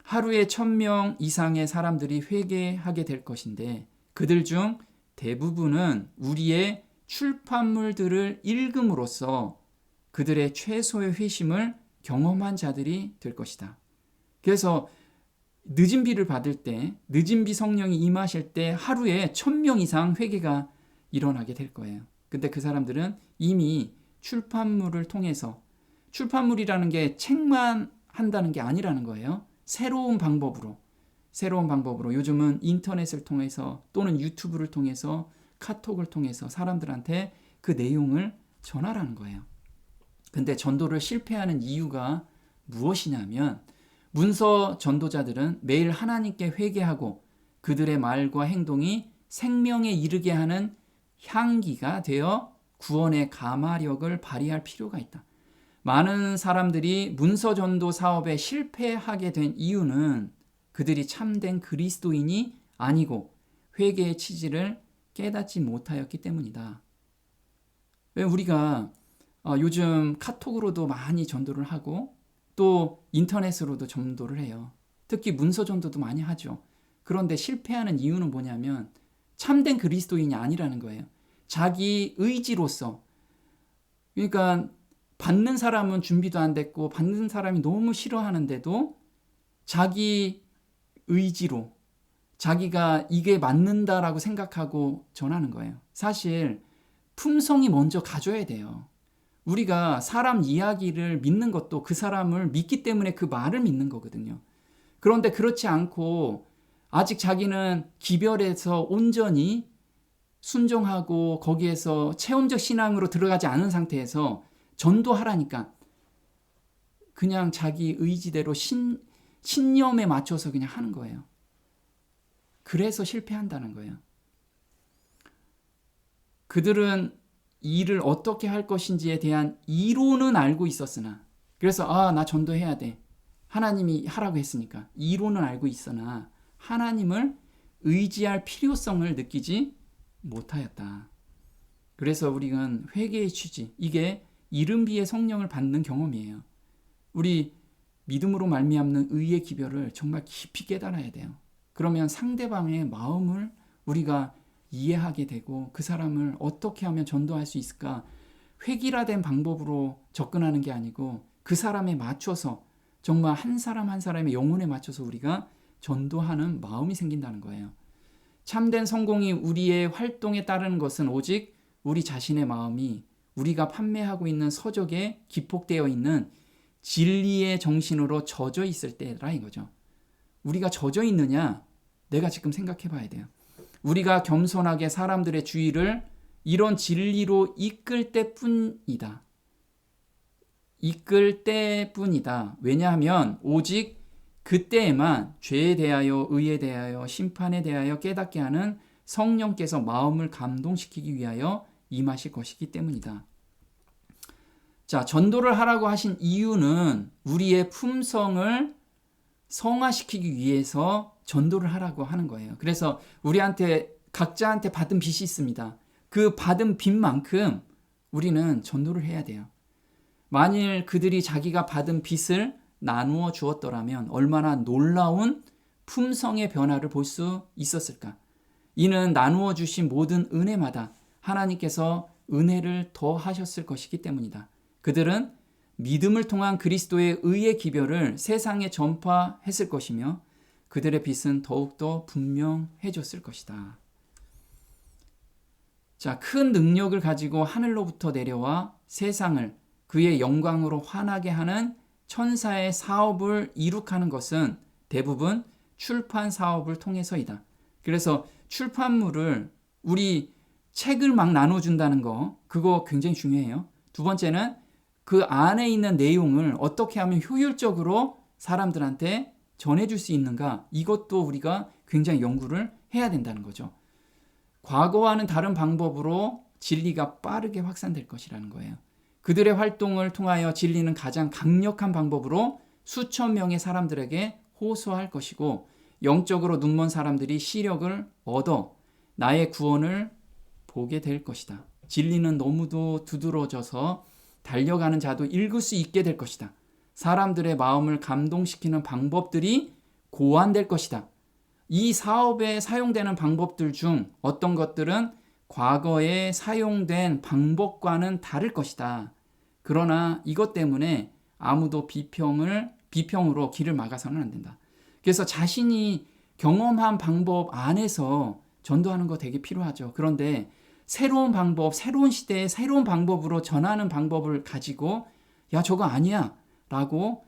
하루에 1,000명 이상의 사람들이 회개하게 될 것인데 그들 중 대부분은 우리의 출판물들을 읽음으로써 그들의 최소의 회심을 경험한 자들이 될 것이다. 그래서 늦은 비를 받을 때, 늦은 비 성령이 임하실 때 하루에 1,000명 이상 회개가 일어나게 될 거예요. 근데 그 사람들은 이미 출판물을 통해서, 출판물이라는 게 책만 한다는 게 아니라는 거예요. 새로운 방법으로 요즘은 인터넷을 통해서 또는 유튜브를 통해서 카톡을 통해서 사람들한테 그 내용을 전하라는 거예요. 근데 전도를 실패하는 이유가 무엇이냐면 문서 전도자들은 매일 하나님께 회개하고 그들의 말과 행동이 생명에 이르게 하는 향기가 되어 구원의 가마력을 발휘할 필요가 있다. 많은 사람들이 문서 전도 사업에 실패하게 된 이유는 그들이 참된 그리스도인이 아니고 회개의 취지를 깨닫지 못하였기 때문이다. 왜 우리가 요즘 카톡으로도 많이 전도를 하고 또 인터넷으로도 전도를 해요. 특히 문서 전도도 많이 하죠. 그런데 실패하는 이유는 뭐냐면 참된 그리스도인이 아니라는 거예요. 자기 의지로서, 그러니까 받는 사람은 준비도 안 됐고 받는 사람이 너무 싫어하는데도 자기 의지로 자기가 이게 맞는다라고 생각하고 전하는 거예요. 사실 품성이 먼저 가져야 돼요. 우리가 사람 이야기를 믿는 것도 그 사람을 믿기 때문에 그 말을 믿는 거거든요. 그런데 그렇지 않고 아직 자기는 기별에서 온전히 순종하고 거기에서 체험적 신앙으로 들어가지 않은 상태에서 전도하라니까 그냥 자기 의지대로 신념에 맞춰서 그냥 하는 거예요. 그래서 실패한다는 거예요. 그들은 일을 어떻게 할 것인지에 대한 이론은 알고 있었으나, 그래서 나 전도해야 돼. 하나님이 하라고 했으니까 이론은 알고 있으나 하나님을 의지할 필요성을 느끼지 못하였다. 그래서 우리는 회개의 취지, 이게 이른 비의 성령을 받는 경험이에요. 우리 믿음으로 말미암는 의의 기별을 정말 깊이 깨달아야 돼요. 그러면 상대방의 마음을 우리가 이해하게 되고 그 사람을 어떻게 하면 전도할 수 있을까? 획일화된 방법으로 접근하는 게 아니고 그 사람에 맞춰서 정말 한 사람 한 사람의 영혼에 맞춰서 우리가 전도하는 마음이 생긴다는 거예요. 참된 성공이 우리의 활동에 따르는 것은 오직 우리 자신의 마음이 우리가 판매하고 있는 서적에 기폭되어 있는 진리의 정신으로 젖어 있을 때라 이거죠. 우리가 젖어 있느냐? 내가 지금 생각해 봐야 돼요. 우리가 겸손하게 사람들의 주의를 이런 진리로 이끌 때뿐이다. 이끌 때뿐이다. 왜냐하면 오직 그때에만 죄에 대하여 의에 대하여 심판에 대하여 깨닫게 하는 성령께서 마음을 감동시키기 위하여 임하실 것이기 때문이다. 자, 전도를 하라고 하신 이유는 우리의 품성을 성화시키기 위해서 전도를 하라고 하는 거예요. 그래서 우리한테 각자한테 받은 빚이 있습니다. 그 받은 빚만큼 우리는 전도를 해야 돼요. 만일 그들이 자기가 받은 빚을 나누어 주었더라면 얼마나 놀라운 품성의 변화를 볼 수 있었을까? 이는 나누어 주신 모든 은혜마다 하나님께서 은혜를 더하셨을 것이기 때문이다. 그들은 믿음을 통한 그리스도의 의의 기별을 세상에 전파했을 것이며 그들의 빚은 더욱더 분명해졌을 것이다. 자, 큰 능력을 가지고 하늘로부터 내려와 세상을 그의 영광으로 환하게 하는 천사의 사업을 이룩하는 것은 대부분 출판 사업을 통해서이다. 그래서 출판물을 우리 책을 막 나눠준다는 거, 그거 굉장히 중요해요. 두 번째는 그 안에 있는 내용을 어떻게 하면 효율적으로 사람들한테 전해줄 수 있는가, 이것도 우리가 굉장히 연구를 해야 된다는 거죠. 과거와는 다른 방법으로 진리가 빠르게 확산될 것이라는 거예요. 그들의 활동을 통하여 진리는 가장 강력한 방법으로 수천 명의 사람들에게 호소할 것이고 영적으로 눈먼 사람들이 시력을 얻어 나의 구원을 보게 될 것이다. 진리는 너무도 두드러져서 달려가는 자도 읽을 수 있게 될 것이다. 사람들의 마음을 감동시키는 방법들이 고안될 것이다. 이 사업에 사용되는 방법들 중 어떤 것들은 과거에 사용된 방법과는 다를 것이다. 그러나 이것 때문에 아무도 비평으로 길을 막아서는 안 된다. 그래서 자신이 경험한 방법 안에서 전도하는 거 되게 필요하죠. 그런데 새로운 방법, 새로운 시대에 새로운 방법으로 전하는 방법을 가지고 야, 저거 아니야 라고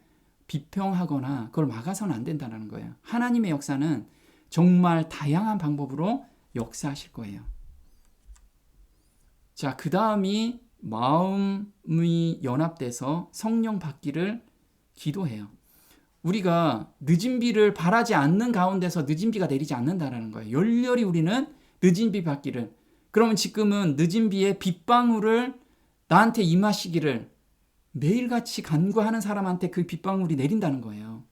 비평하거나 그걸 막아서는 안 된다는 거예요. 하나님의 역사는 정말 다양한 방법으로 역사하실 거예요. 자, 그 다음이 마음이 연합돼서 성령 받기를 기도해요. 우리가 늦은 비를 바라지 않는 가운데서 늦은 비가 내리지 않는다라는 거예요. 열렬히 우리는 늦은 비 받기를. 그러면 지금은 늦은 비의 빗방울을 나한테 임하시기를 매일같이 간구하는 사람한테 그 빗방울이 내린다는 거예요.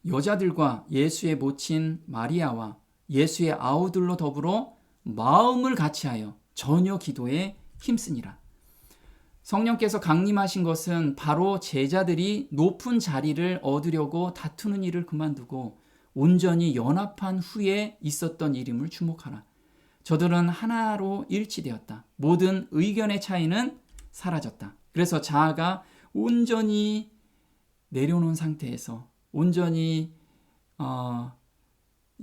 여자들과 예수의 모친 마리아와 예수의 아우들로 더불어 마음을 같이하여 전혀 기도에 힘쓰니라. 성령께서 강림하신 것은 바로 제자들이 높은 자리를 얻으려고 다투는 일을 그만두고 온전히 연합한 후에 있었던 일임을 주목하라. 저들은 하나로 일치되었다. 모든 의견의 차이는 사라졌다. 그래서 자아가 온전히 내려놓은 상태에서 온전히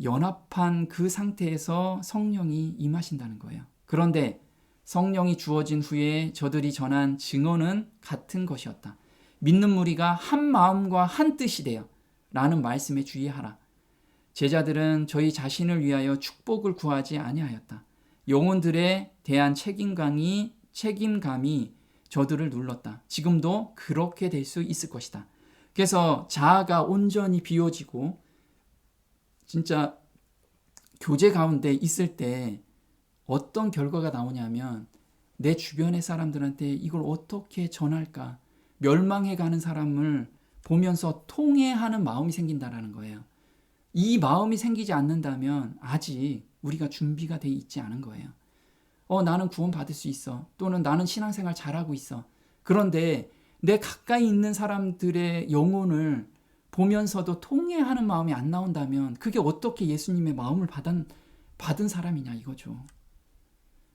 연합한 그 상태에서 성령이 임하신다는 거예요. 그런데 성령이 주어진 후에 저들이 전한 증언은 같은 것이었다. 믿는 무리가 한 마음과 한 뜻이 되어 라는 말씀에 주의하라. 제자들은 저희 자신을 위하여 축복을 구하지 아니하였다. 영혼들에 대한 책임감이 저들을 눌렀다. 지금도 그렇게 될 수 있을 것이다. 그래서 자아가 온전히 비워지고 진짜 교제 가운데 있을 때 어떤 결과가 나오냐면 내 주변의 사람들한테 이걸 어떻게 전할까? 멸망해가는 사람을 보면서 통회하는 마음이 생긴다라는 거예요. 이 마음이 생기지 않는다면 아직 우리가 준비가 돼 있지 않은 거예요. 나는 구원받을 수 있어. 또는 나는 신앙생활 잘하고 있어. 그런데 내 가까이 있는 사람들의 영혼을 보면서도 통회하는 마음이 안 나온다면 그게 어떻게 예수님의 마음을 받은 사람이냐 이거죠.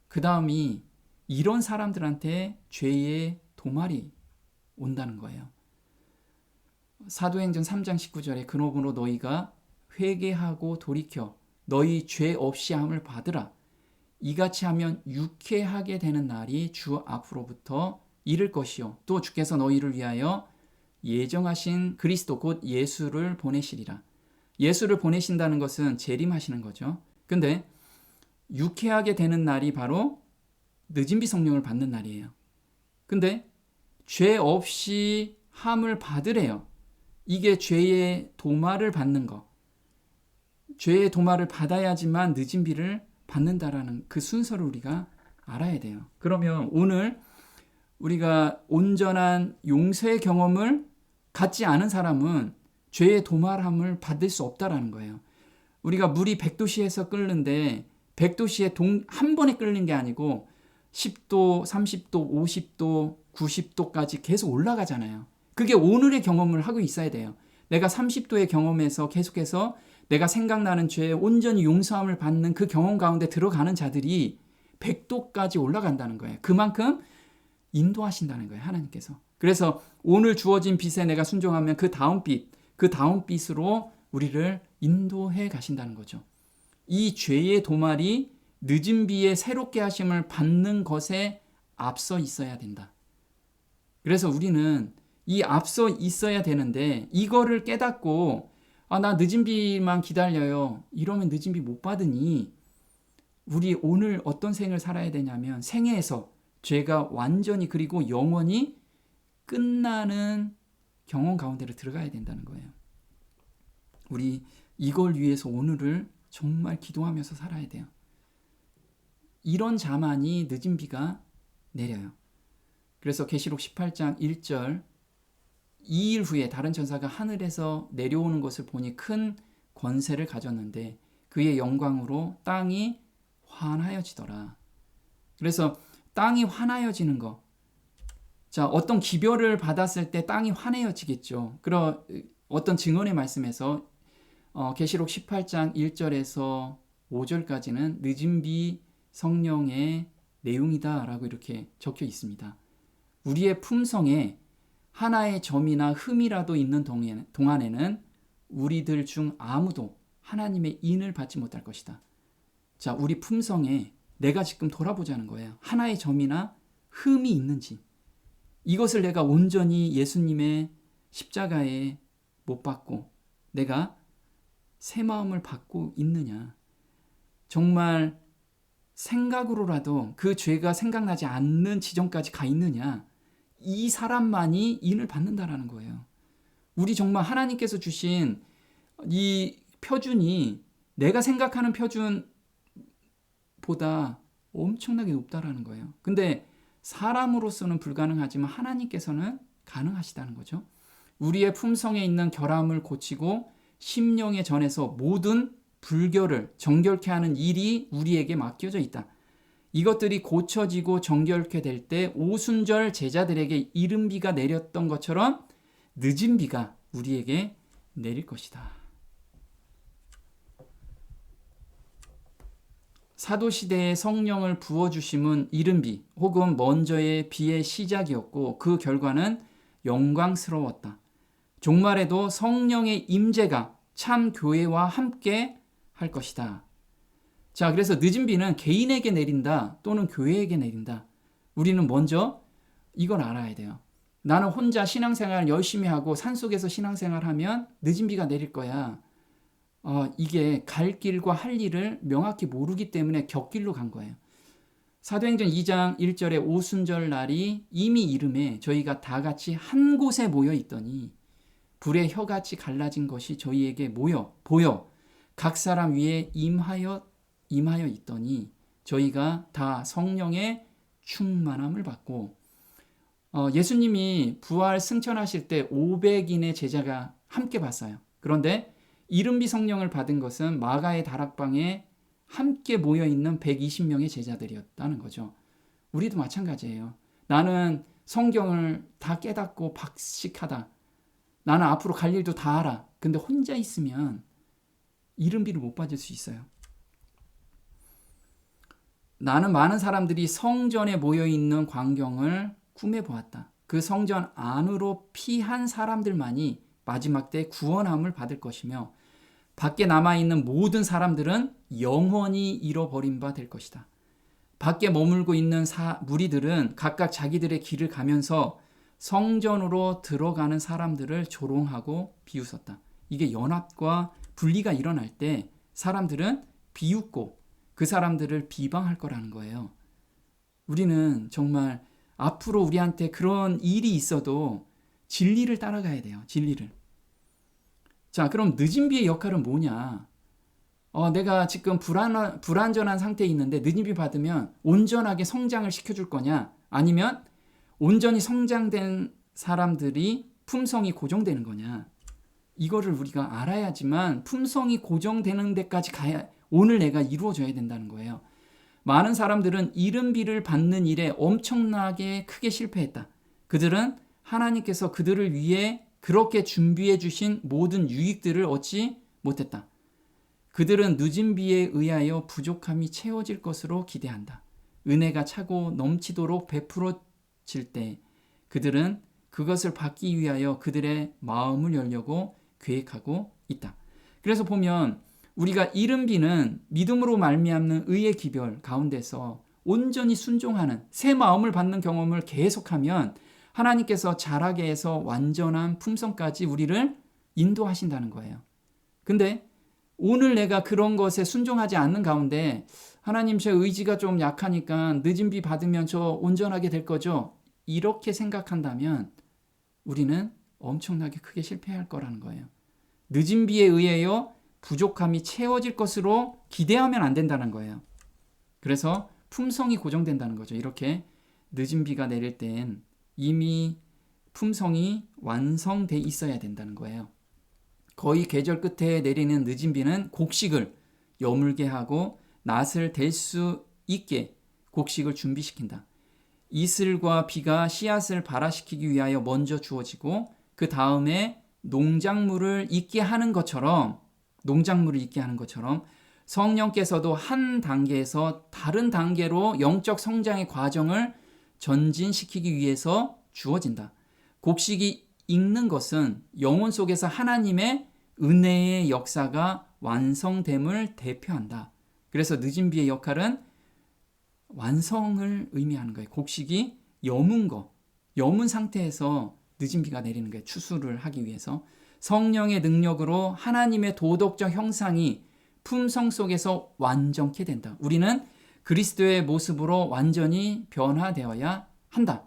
그 다음이 이런 사람들한테 죄의 도말이 온다는 거예요. 사도행전 3장 19절에 그러므로 너희가 회개하고 돌이켜 너희 죄 없이 함을 받으라. 이같이 하면 유쾌하게 되는 날이 주 앞으로부터 이를 것이요 또 주께서 너희를 위하여 예정하신 그리스도 곧 예수를 보내시리라. 예수를 보내신다는 것은 재림하시는 거죠. 근데 유쾌하게 되는 날이 바로 늦은 비 성령을 받는 날이에요. 근데 죄 없이 함을 받으래요. 이게 죄의 도말을 받는 거. 죄의 도말을 받아야지만 늦은 비를 받는다라는 그 순서를 우리가 알아야 돼요. 그러면 오늘 우리가 온전한 용서의 경험을 갖지 않은 사람은 죄의 도말함을 받을 수 없다라는 거예요. 우리가 물이 100도씨에서 끓는데 100도씨에 한 번에 끓는 게 아니고 10도, 30도, 50도, 90도까지 계속 올라가잖아요. 그게 오늘의 경험을 하고 있어야 돼요. 내가 30도의 경험에서 계속해서 내가 생각나는 죄에 온전히 용서함을 받는 그 경험 가운데 들어가는 자들이 100도까지 올라간다는 거예요. 그만큼 인도하신다는 거예요, 하나님께서. 그래서 오늘 주어진 빛에 내가 순종하면 그 다음 빛으로 우리를 인도해 가신다는 거죠. 이 죄의 도말이 늦은 비에 새롭게 하심을 받는 것에 앞서 있어야 된다. 그래서 우리는 이 앞서 있어야 되는데 이거를 깨닫고 나 늦은 비만 기다려요. 이러면 늦은 비 못 받으니 우리 오늘 어떤 생을 살아야 되냐면 생애에서 죄가 완전히 그리고 영원히 끝나는 경험 가운데로 들어가야 된다는 거예요. 우리 이걸 위해서 오늘을 정말 기도하면서 살아야 돼요. 이런 자만이 늦은 비가 내려요. 그래서 계시록 18장 1절 2일 후에 다른 천사가 하늘에서 내려오는 것을 보니 큰 권세를 가졌는데 그의 영광으로 땅이 환하여지더라. 그래서 땅이 환하여지는 거. 자, 어떤 기별을 받았을 때 땅이 환해지겠죠. 그런 어떤 증언의 말씀에서 계시록 18장 1절에서 5절까지는 늦은 비 성령의 내용이다라고 이렇게 적혀 있습니다. 우리의 품성에 하나의 점이나 흠이라도 있는 동안에는 우리들 중 아무도 하나님의 인을 받지 못할 것이다. 자, 우리 품성에 내가 지금 돌아보자는 거예요. 하나의 점이나 흠이 있는지. 이것을 내가 온전히 예수님의 십자가에 못 박고 내가 새 마음을 받고 있느냐. 정말 생각으로라도 그 죄가 생각나지 않는 지점까지 가 있느냐? 이 사람만이 인을 받는다라는 거예요. 우리 정말 하나님께서 주신 이 표준이 내가 생각하는 표준보다 엄청나게 높다라는 거예요. 근데 사람으로서는 불가능하지만 하나님께서는 가능하시다는 거죠. 우리의 품성에 있는 결함을 고치고 심령에 전해서 모든 불결을 정결케 하는 일이 우리에게 맡겨져 있다. 이것들이 고쳐지고 정결케 될 때 오순절 제자들에게 이른 비가 내렸던 것처럼 늦은 비가 우리에게 내릴 것이다. 사도시대에 성령을 부어주심은 이른 비 혹은 먼저의 비의 시작이었고 그 결과는 영광스러웠다. 종말에도 성령의 임재가 참 교회와 함께 할 것이다. 자, 그래서 늦은 비는 개인에게 내린다 또는 교회에게 내린다. 우리는 먼저 이걸 알아야 돼요. 나는 혼자 신앙생활 열심히 하고 산속에서 신앙생활하면 늦은 비가 내릴 거야. 이게 갈 길과 할 일을 명확히 모르기 때문에 곁길로 간 거예요. 사도행전 2장 1절에 오순절 날이 이미 이름에 저희가 다 같이 한 곳에 모여 있더니 불의 혀같이 갈라진 것이 저희에게 보여 각 사람 위에 임하여 있더니 저희가 다 성령의 충만함을 받고 예수님이 부활 승천하실 때 500인의 제자가 함께 봤어요. 그런데 이른비 성령을 받은 것은 마가의 다락방에 함께 모여있는 120명의 제자들이었다는 거죠. 우리도 마찬가지예요. 나는 성경을 다 깨닫고 박식하다. 나는 앞으로 갈 일도 다 알아. 근데 혼자 있으면 이른비를 못 받을 수 있어요. 나는 많은 사람들이 성전에 모여있는 광경을 꿈에 보았다. 그 성전 안으로 피한 사람들만이 마지막 때 구원함을 받을 것이며 밖에 남아있는 모든 사람들은 영원히 잃어버린 바 될 것이다. 밖에 머물고 있는 무리들은 각각 자기들의 길을 가면서 성전으로 들어가는 사람들을 조롱하고 비웃었다. 이게 연합과 분리가 일어날 때 사람들은 비웃고 그 사람들을 비방할 거라는 거예요. 우리는 정말 앞으로 우리한테 그런 일이 있어도 진리를 따라가야 돼요. 진리를. 자, 그럼 늦은 비의 역할은 뭐냐? 내가 지금 불완전한 상태에 있는데 늦은 비 받으면 온전하게 성장을 시켜줄 거냐? 아니면 온전히 성장된 사람들이 품성이 고정되는 거냐? 이거를 우리가 알아야지만 품성이 고정되는 데까지 가야 오늘 내가 이루어져야 된다는 거예요. 많은 사람들은 이른 비를 받는 일에 엄청나게 크게 실패했다. 그들은 하나님께서 그들을 위해 그렇게 준비해 주신 모든 유익들을 얻지 못했다. 그들은 늦은 비에 의하여 부족함이 채워질 것으로 기대한다. 은혜가 차고 넘치도록 베풀어질 때 그들은 그것을 받기 위하여 그들의 마음을 열려고 계획하고 있다. 그래서 보면 우리가 이른 비는 믿음으로 말미암는 의의 기별 가운데서 온전히 순종하는 새 마음을 받는 경험을 계속하면 하나님께서 자라게 해서 완전한 품성까지 우리를 인도하신다는 거예요. 근데 오늘 내가 그런 것에 순종하지 않는 가운데 하나님 제 의지가 좀 약하니까 늦은 비 받으면 저 온전하게 될 거죠? 이렇게 생각한다면 우리는 엄청나게 크게 실패할 거라는 거예요. 늦은 비에 의하여 부족함이 채워질 것으로 기대하면 안 된다는 거예요. 그래서 품성이 고정된다는 거죠. 이렇게 늦은 비가 내릴 땐 이미 품성이 완성돼 있어야 된다는 거예요. 거의 계절 끝에 내리는 늦은 비는 곡식을 여물게 하고 낫을 댈 수 있게 곡식을 준비시킨다. 이슬과 비가 씨앗을 발화시키기 위하여 먼저 주어지고 그 다음에 농작물을 있게 하는 것처럼 성령께서도 한 단계에서 다른 단계로 영적 성장의 과정을 전진시키기 위해서 주어진다. 곡식이 익는 것은 영혼 속에서 하나님의 은혜의 역사가 완성됨을 대표한다. 그래서 늦은 비의 역할은 완성을 의미하는 거예요. 곡식이 여문 상태에서 늦은 비가 내리는 거예요. 추수를 하기 위해서. 성령의 능력으로 하나님의 도덕적 형상이 품성 속에서 완전케 된다. 우리는 그리스도의 모습으로 완전히 변화되어야 한다.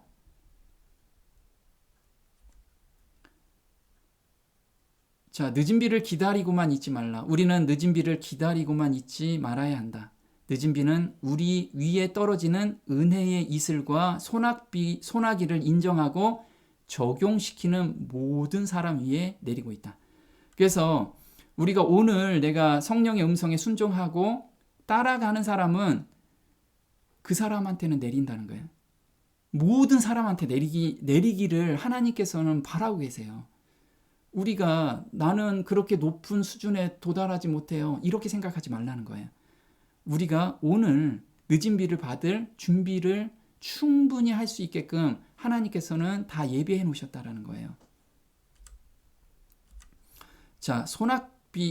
자, 늦은 비를 기다리고만 있지 말라. 우리는 늦은 비를 기다리고만 있지 말아야 한다. 늦은 비는 우리 위에 떨어지는 은혜의 이슬과 소나기를 인정하고 적용시키는 모든 사람 위에 내리고 있다. 그래서 우리가 오늘 내가 성령의 음성에 순종하고 따라가는 사람은 그 사람한테는 내린다는 거예요. 모든 사람한테 내리기를 하나님께서는 바라고 계세요. 우리가 나는 그렇게 높은 수준에 도달하지 못해요. 이렇게 생각하지 말라는 거예요. 우리가 오늘 늦은 비를 받을 준비를 충분히 할 수 있게끔 하나님께서는 다 예비해 놓으셨다라는 거예요. 자,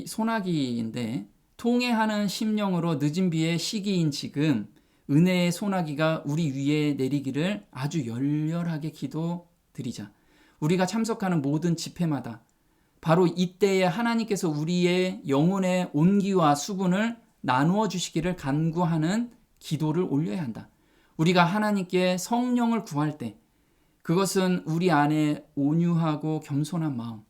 소나기인데 통회하는 심령으로 늦은 비의 시기인 지금 은혜의 소나기가 우리 위에 내리기를 아주 열렬하게 기도드리자. 우리가 참석하는 모든 집회마다 바로 이때에 하나님께서 우리의 영혼의 온기와 수분을 나누어 주시기를 간구하는 기도를 올려야 한다. 우리가 하나님께 성령을 구할 때 그것은 우리 안에 온유하고 겸손한 마음,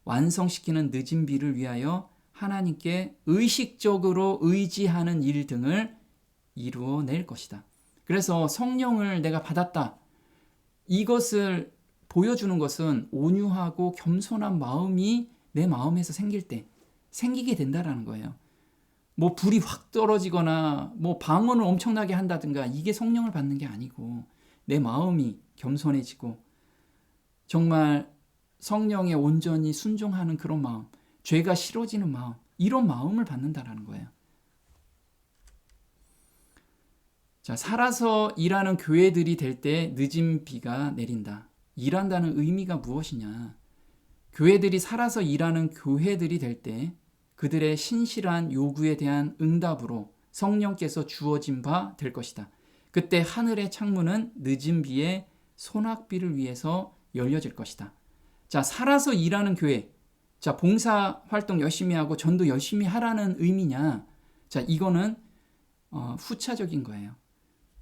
완성시키는 늦은 비를 위하여 하나님께 의식적으로 의지하는 일 등을 이루어낼 것이다. 그래서 성령을 내가 받았다. 이것을 보여주는 것은 온유하고 겸손한 마음이 내 마음에서 생기게 된다라는 거예요. 뭐 불이 확 떨어지거나 뭐 방언을 엄청나게 한다든가 이게 성령을 받는 게 아니고 내 마음이 겸손해지고 정말 성령에 온전히 순종하는 그런 마음, 죄가 싫어지는 마음, 이런 마음을 받는다라는 거예요. 자, 살아서 일하는 교회들이 될 때 늦은 비가 내린다. 일한다는 의미가 무엇이냐? 교회들이 살아서 일하는 교회들이 될 때 그들의 신실한 요구에 대한 응답으로 성령께서 주어진 바 될 것이다. 그때 하늘의 창문은 늦은 비에 소낙비를 위해서 열려질 것이다. 자, 살아서 일하는 교회. 자, 봉사 활동 열심히 하고 전도 열심히 하라는 의미냐? 자, 이거는 후차적인 거예요.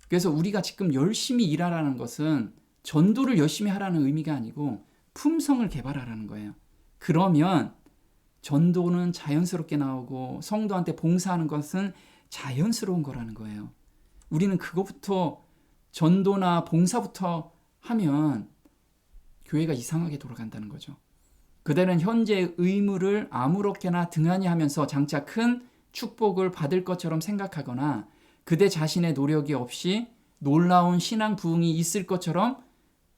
그래서 우리가 지금 열심히 일하라는 것은 전도를 열심히 하라는 의미가 아니고 품성을 개발하라는 거예요. 그러면 전도는 자연스럽게 나오고 성도한테 봉사하는 것은 자연스러운 거라는 거예요. 우리는 그것부터 전도나 봉사부터 하면 교회가 이상하게 돌아간다는 거죠. 그들은 현재의 의무를 아무렇게나 등한히 하면서 장차 큰 축복을 받을 것처럼 생각하거나 그대 자신의 노력이 없이 놀라운 신앙 부흥이 있을 것처럼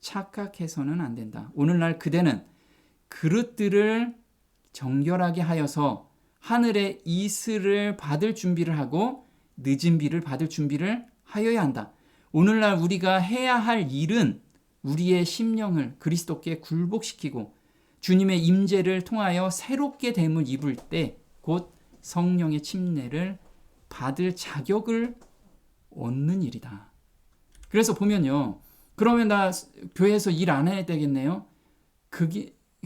착각해서는 안 된다. 오늘날 그대는 그릇들을 정결하게 하여서 하늘의 이슬을 받을 준비를 하고 늦은 비를 받을 준비를 하여야 한다. 오늘날 우리가 해야 할 일은 우리의 심령을 그리스도께 굴복시키고 주님의 임재를 통하여 새롭게 됨을 입을 때 곧 성령의 침례를 받을 자격을 얻는 일이다. 그래서 보면요. 그러면 나 교회에서 일 안 해야 되겠네요? 그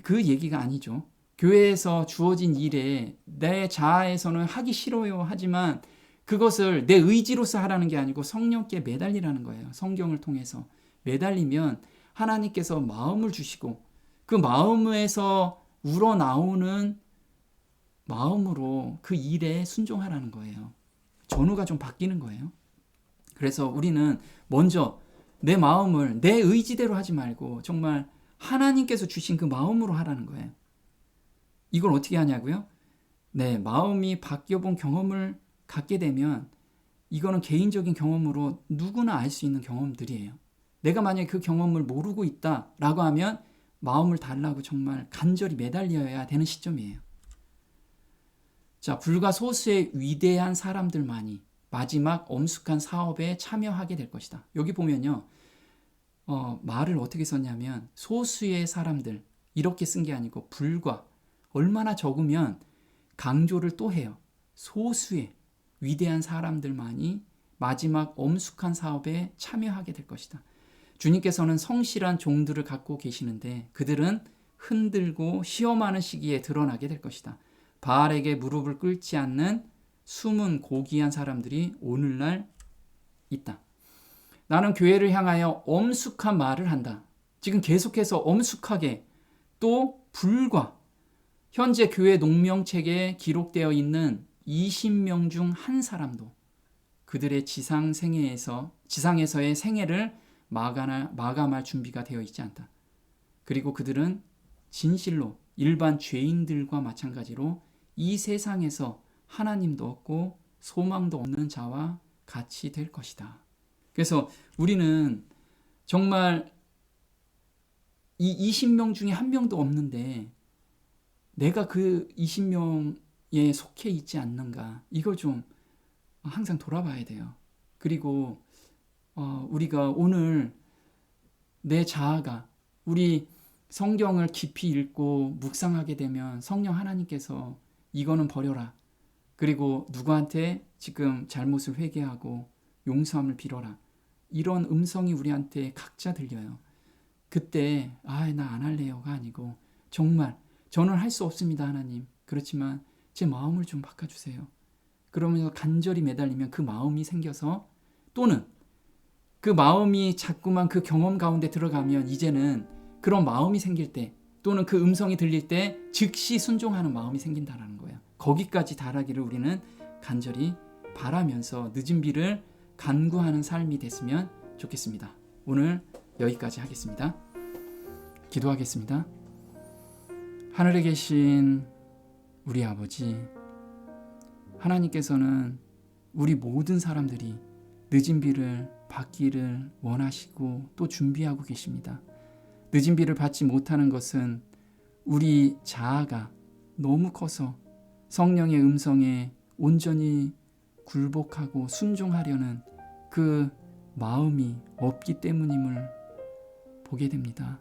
얘기가 아니죠. 교회에서 주어진 일에 내 자아에서는 하기 싫어요. 하지만 그것을 내 의지로서 하라는 게 아니고 성령께 매달리라는 거예요. 성경을 통해서. 매달리면 하나님께서 마음을 주시고 그 마음에서 우러나오는 마음으로 그 일에 순종하라는 거예요. 전후가 좀 바뀌는 거예요. 그래서 우리는 먼저 내 마음을 내 의지대로 하지 말고 정말 하나님께서 주신 그 마음으로 하라는 거예요. 이걸 어떻게 하냐고요? 네, 마음이 바뀌어본 경험을 갖게 되면 이거는 개인적인 경험으로 누구나 알 수 있는 경험들이에요. 내가 만약에 그 경험을 모르고 있다라고 하면 마음을 달라고 정말 간절히 매달려야 되는 시점이에요. 자, 불과 소수의 위대한 사람들만이 마지막 엄숙한 사업에 참여하게 될 것이다. 여기 보면요. 말을 어떻게 썼냐면 소수의 사람들 이렇게 쓴 게 아니고 불과 얼마나 적으면 강조를 또 해요. 소수의 위대한 사람들만이 마지막 엄숙한 사업에 참여하게 될 것이다. 주님께서는 성실한 종들을 갖고 계시는데 그들은 흔들고 시험하는 시기에 드러나게 될 것이다. 바알에게 무릎을 꿇지 않는 숨은 고귀한 사람들이 오늘날 있다. 나는 교회를 향하여 엄숙한 말을 한다. 지금 계속해서 엄숙하게 또 불과 현재 교회 농명책에 기록되어 있는 20명 중 한 사람도 그들의 지상에서의 생애를 마감할 준비가 되어 있지 않다. 그리고 그들은 진실로 일반 죄인들과 마찬가지로 이 세상에서 하나님도 없고 소망도 없는 자와 같이 될 것이다. 그래서 우리는 정말 이 20명 중에 한 명도 없는데 내가 그 20명에 속해 있지 않는가, 이걸 좀 항상 돌아봐야 돼요. 그리고 우리가 오늘 내 자아가, 우리 성경을 깊이 읽고 묵상하게 되면 성령 하나님께서 이거는 버려라, 그리고 누구한테 지금 잘못을 회개하고 용서함을 빌어라, 이런 음성이 우리한테 각자 들려요. 그때 나 안 할래요가 아니고 정말 저는 할 수 없습니다 하나님, 그렇지만 제 마음을 좀 바꿔주세요. 그러면서 간절히 매달리면 그 마음이 생겨서, 또는 그 마음이 자꾸만 그 경험 가운데 들어가면 이제는 그런 마음이 생길 때, 또는 그 음성이 들릴 때 즉시 순종하는 마음이 생긴다는 거예요. 거기까지 달하기를 우리는 간절히 바라면서 늦은 비를 간구하는 삶이 됐으면 좋겠습니다. 오늘 여기까지 하겠습니다. 기도하겠습니다. 하늘에 계신 우리 아버지, 하나님께서는 우리 모든 사람들이 늦은 비를 받기를 원하시고 또 준비하고 계십니다. 늦은 비를 받지 못하는 것은 우리 자아가 너무 커서 성령의 음성에 온전히 굴복하고 순종하려는 그 마음이 없기 때문임을 보게 됩니다.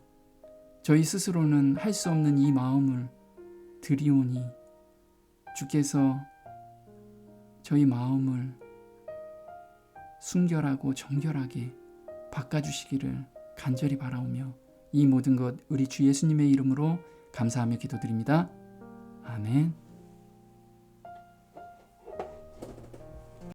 저희 스스로는 할 수 없는 이 마음을 드리오니 주께서 저희 마음을 순결하고 정결하게 바꿔주시기를 간절히 바라오며 이 모든 것 우리 주 예수님의 이름으로 감사하며 기도드립니다. 아멘.